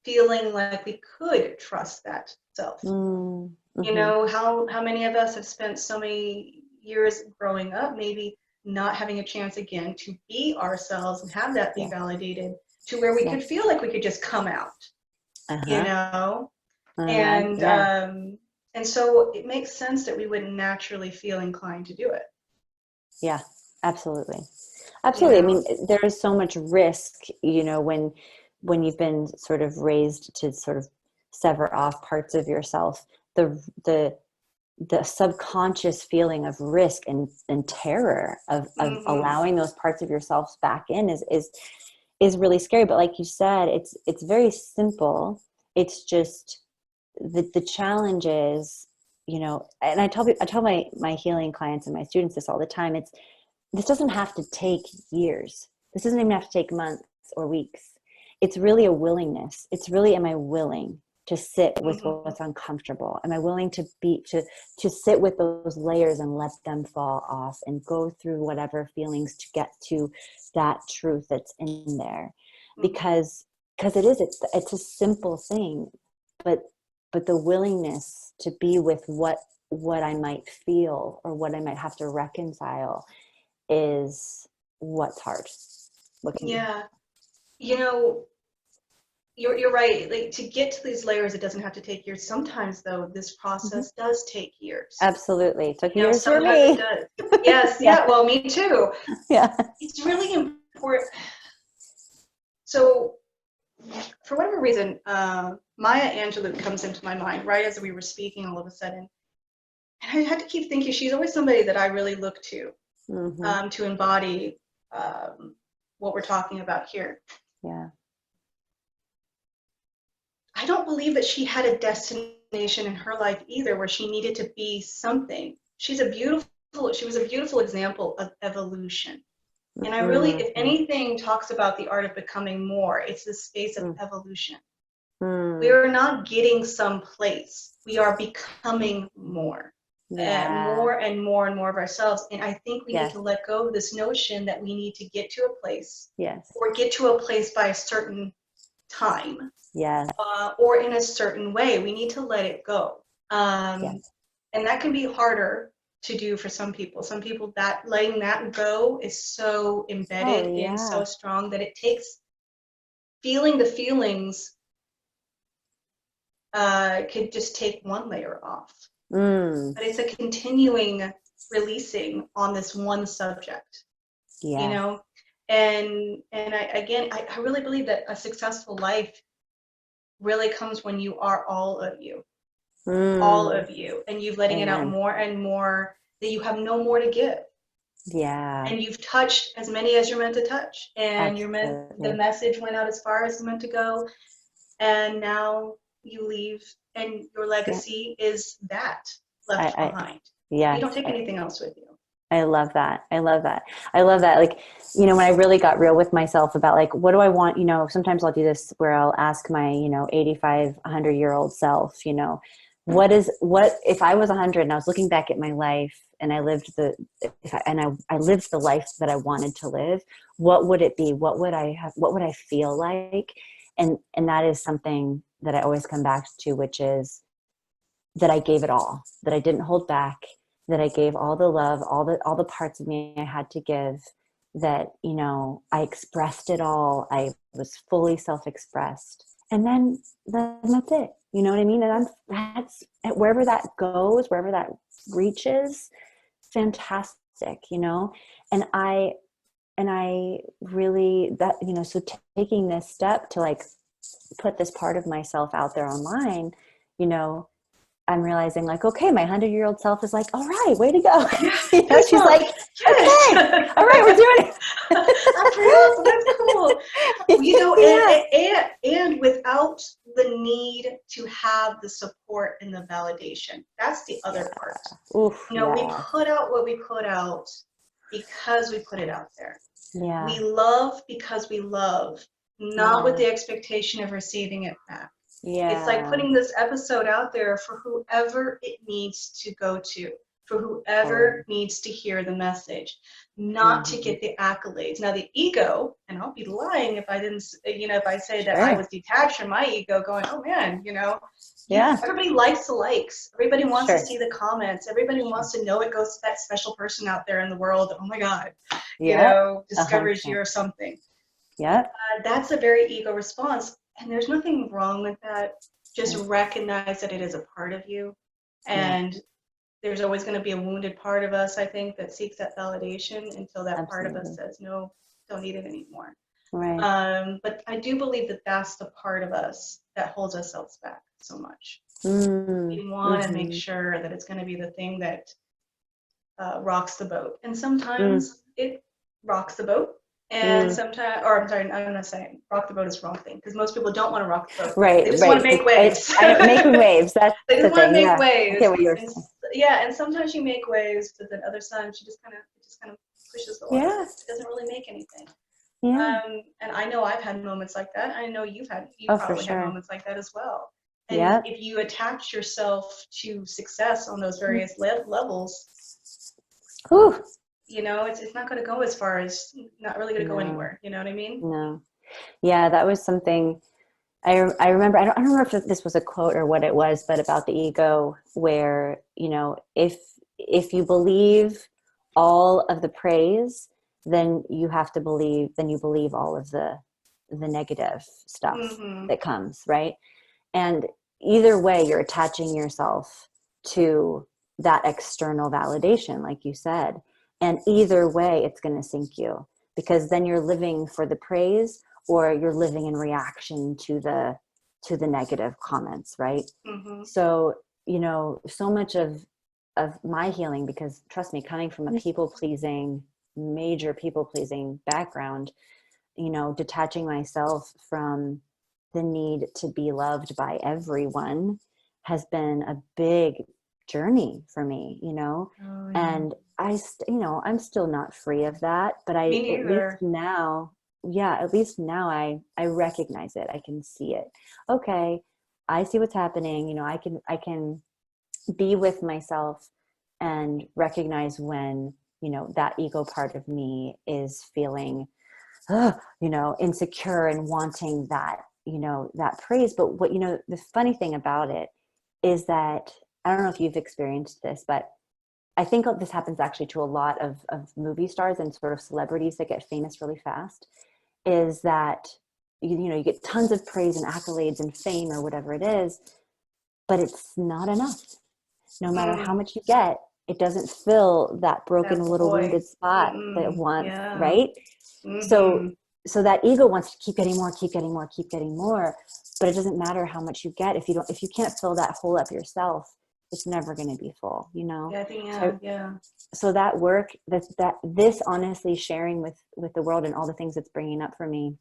feeling like we could trust that self. You Mm-hmm. know, how many of us have spent so many years growing up, maybe not having a chance again to be ourselves and have that be Yeah. validated, to where we could Yes. feel like we could just come out, you Uh-huh. know? Uh-huh. And Yeah. um, and so it makes sense that we wouldn't naturally feel inclined to do it, Yeah. Absolutely. you Absolutely. I know? mean, there is so much risk, when you've been sort of raised to sort of sever off parts of yourself. The the the subconscious feeling of risk and terror of Mm-hmm. allowing those parts of yourself back in is really scary. But like you said, it's very simple. It's just the challenge is, and I tell my healing clients and my students this all the time. This doesn't have to take years. This doesn't even have to take months or weeks. It's really a willingness. It's really, am I willing to sit with Mm-hmm. what's uncomfortable? Am I willing to sit with those layers and let them fall off and go through whatever feelings to get to that truth that's in there? Mm-hmm. Because it's a simple thing, but the willingness to be with what I might feel or what I might have to reconcile is what's hard. What can be Yeah. You know, you're right. Like, to get to these layers, it doesn't have to take years. Sometimes, though, this hmm process does take years. Absolutely. It took You know, years for sometimes it me. does. Yes, Yeah. yeah, well, me too. Yeah. It's really important. So, for whatever reason, Maya Angelou comes into my mind right as we were speaking all of a sudden. And I had to keep thinking, she's always somebody that I really look hmm to embody what we're talking about here. Yeah. I don't believe that she had a destination in her life either where she needed to be something. She was a beautiful example of evolution. And I really, if hmm anything, talks about the art of becoming more, it's the space of evolution. We mm are not getting someplace. We are becoming more, Yeah. more and more and more of ourselves. And I think we need Yes. to let go of this notion that we need to get to a place Yes. or get to a place by a certain time Yes. or in a certain way. We need to let it go. Um, Yes. and that can be harder to do for some people. Some people, that letting that go is so Oh embedded in, so yeah. strong, that it takes feeling the feelings could just take one layer off. Mm. But it's a continuing releasing on this one subject, you Yes. know? And I really believe that a successful life really comes when you are all Mm. of you, and you've letting it out Amen. more and more, that you have no more to give. Yeah. And you've touched as many as you're meant to touch, and the Absolutely. message went out as far as it's meant to go, and now you leave, and your Yeah. legacy is that I, left I behind. You don't yes. take anything else with you. I love that. I love that. I love that. Like, when I really got real with myself about like, what do I want? Sometimes I'll do this where I'll ask my, 85, 100-year-old self, what if I was 100 and I was looking back at my life and I lived I lived the life that I wanted to live, what would it be? What would I have? What would I feel like? And that is something that I always come back to, which is that I gave it all, that I didn't hold back, that I gave all the love, all the parts of me I had to give, that, I expressed it all. I was fully self-expressed. And then that's it. You know what I mean? And that's wherever that goes, wherever that reaches, fantastic, And I really, so taking this step to like put this part of myself out there online, you know, I'm realizing like, okay, my 100-year-old self is like, all right, way to go. Yes, She's people, like, yes. okay, all right, we're doing I'm proud. That's cool. You know, it. and without the need to have the support and the validation. That's the Yeah. other part. Oof. You know, we Yes. put out what we put out because we put it out there. Yeah. We love because we love, not with Yeah. the expectation of receiving it back. It's like Yeah. putting this episode out there for whoever it needs to go to. for whoever needs to hear the message, not to get the accolades. Now the ego, and I'll be lying if I didn't, if I say that I was detached from my ego going, oh man, everybody likes the likes. Everybody wants to see the comments. Everybody wants to know it goes to that special person out there in the world. Oh my God, discovers you or something. Yeah. That's a very ego response. And there's nothing wrong with that. Just recognize that it is a part of you. And there's always going to be a wounded part of us, I think, that seeks that validation until that part of us says, no, don't need it anymore. Right. But I do believe that that's the part of us that holds ourselves back so much. We want to make sure that it's going to be the thing that rocks the boat. And sometimes it rocks the boat. And sometimes, or I'm sorry, I'm not saying rock the boat is the wrong thing, because most people don't want to rock the boat. Right. They just want to make waves. Making waves. That's they just want to make I waves. get what you're saying. And sometimes you make waves, but then other times you just kind of pushes the water. Yeah. It doesn't really make anything. Yeah. And I know I've had moments like that. I know you've probably had moments like that as well. And if you attach yourself to success on those various levels, it's not going to go as far as, not really going to go anywhere. You know what I mean? No. Yeah, that was something I remember. I don't remember if this was a quote or what it was, but about the ego, where, if you believe all of the praise, then you believe all of the negative stuff that comes, right? And either way, you're attaching yourself to that external validation, like you said. And either way, it's going to sink you, because then you're living for the praise, or you're living in reaction to the negative comments, right? So, so much of my healing, because trust me, coming from a major people pleasing background, detaching myself from the need to be loved by everyone has been a big journey for me, and I'm still not free of that, but at least now I recognize it. I can see it. Okay. I see what's happening. I can be with myself and recognize when, that ego part of me is feeling, insecure and wanting that, that praise. But what, the funny thing about it is that, I don't know if you've experienced this, but I think this happens actually to a lot of movie stars and sort of celebrities that get famous really fast, is that, you get tons of praise and accolades and fame or whatever it is, but it's not enough. No matter how much you get, it doesn't fill that broken little wounded spot that it wants, right? So that ego wants to keep getting more, but it doesn't matter how much you get. If you can't fill that hole up yourself, it's never going to be full, So that work, this honestly sharing with the world and all the things it's bringing up for me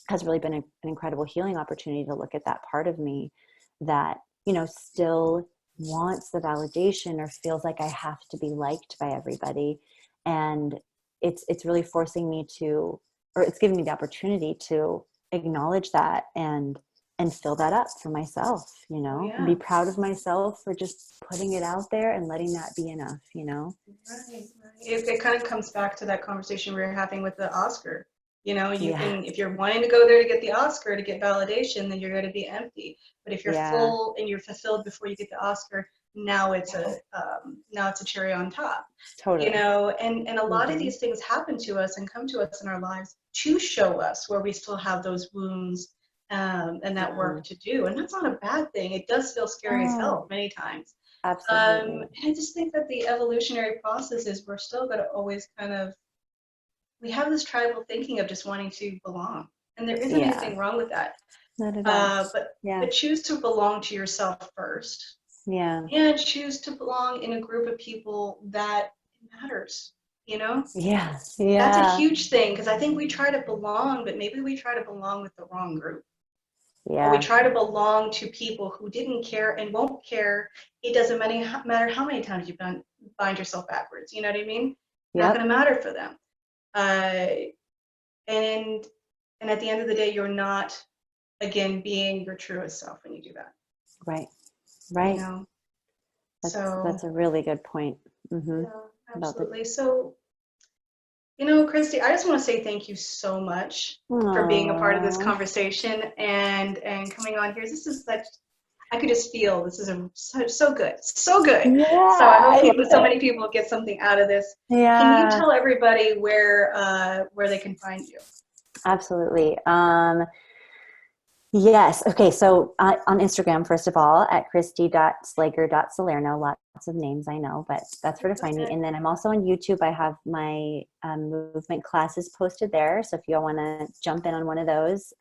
has really been an incredible healing opportunity to look at that part of me that, still wants the validation or feels like I have to be liked by everybody. And it's really forcing me to, or it's giving me the opportunity to acknowledge that and fill that up for myself, and be proud of myself for just putting it out there and letting that be enough, Right. It kind of comes back to that conversation we were having with the Oscar. You can, if you're wanting to go there to get the Oscar, to get validation, then you're going to be empty. But if you're full and you're fulfilled before you get the Oscar, now it's a cherry on top. Totally. And a lot of these things happen to us and come to us in our lives to show us where we still have those wounds and that work to do. And that's not a bad thing. It does feel scary as hell many times. Absolutely. And I just think that the evolutionary process is we're still going to always we have this tribal thinking of just wanting to belong. And there isn't anything wrong with that. Not at all. But choose to belong to yourself first. Yeah. And choose to belong in a group of people that matters, Yeah. That's a huge thing, because I think we try to belong, but maybe we try to belong with the wrong group. Yeah. Or we try to belong to people who didn't care and won't care. It doesn't matter how many times you bind yourself backwards. You know what I mean? Not going to matter for them. And at the end of the day, you're not, again, being your truest self when you do that. Right. That's a really good point. Yeah, About the absolutely. So, you know, Kristi, I just want to say thank you so much for being a part of this Aww. conversation and coming on here. This is such, I could just feel this is so good, so good. Yeah, So I hope I love so it. many people get something out of this. Can you Yeah, tell everybody where they can find you? absolutely. Yes. Okay. So on Instagram, first of all, at Kristi.Slager.Salerno, lots of names I know, but that's where to It's find me. okay. And then I'm also on YouTube. I have my movement classes posted there. So if you all want to jump in on one of those,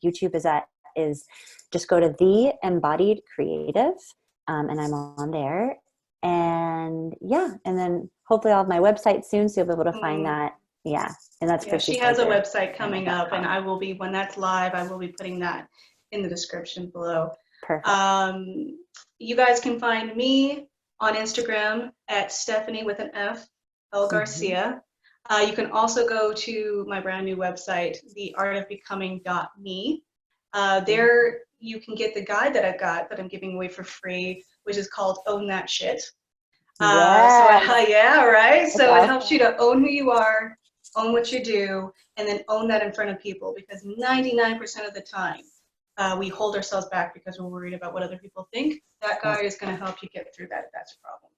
YouTube is just go to the Embodied Creative, and I'm on there. And yeah, and then hopefully I'll have my website soon, so you'll be able to find Mm. that. Yeah, and that's Yeah, she has a website coming up, and KristiSlager.com. I will be, when that's live, I will be putting that in the description below. Perfect. Um, you guys can find me on Instagram at Stephanie with an F, L Mm-hmm. Garcia. You can also go to my brand new website, theartofbecoming.me. There you can get the guide that I've got that I'm giving away for free, which is called Own That Shit. Yes, Yeah, right. that's So it helps you awesome. to own who you are, own what you do, and then own that in front of people. Because 99% of the time, we hold ourselves back because we're worried about what other people think. That Yeah, guide is going to help you get through that if that's a problem.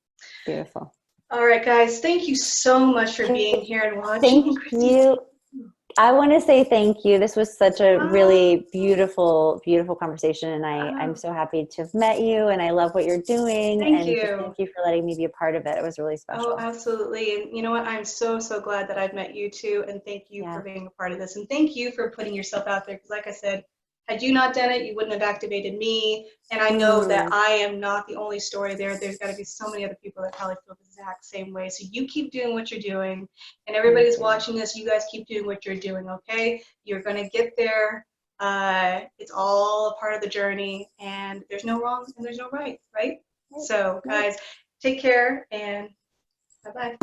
beautiful. All right, guys. Thank you so much for being here and watching. Thank And Kristi, you. I want to say thank you. This was such a uh, really beautiful, beautiful conversation, and I'm uh, so happy to have met you. And I love what you're doing, thank and just you. thank you for letting me be a part of it. It was really Oh, special. absolutely. And you know what? I'm so glad that I've met you too. And thank you for Yeah. being a part of this. And thank you for putting yourself out there. Because, like I said, had you not done it, you wouldn't have activated me. And I know that Mm, I am not the only story there. There's got to be so many other people that probably feel the exact same way. So you keep doing what you're doing. And thank everybody's you. watching this. You guys keep doing what you're doing, okay? You're going to get there. It's all a part of the journey. And there's no wrong and there's no right, right? Right, So, right. guys, take care and bye bye.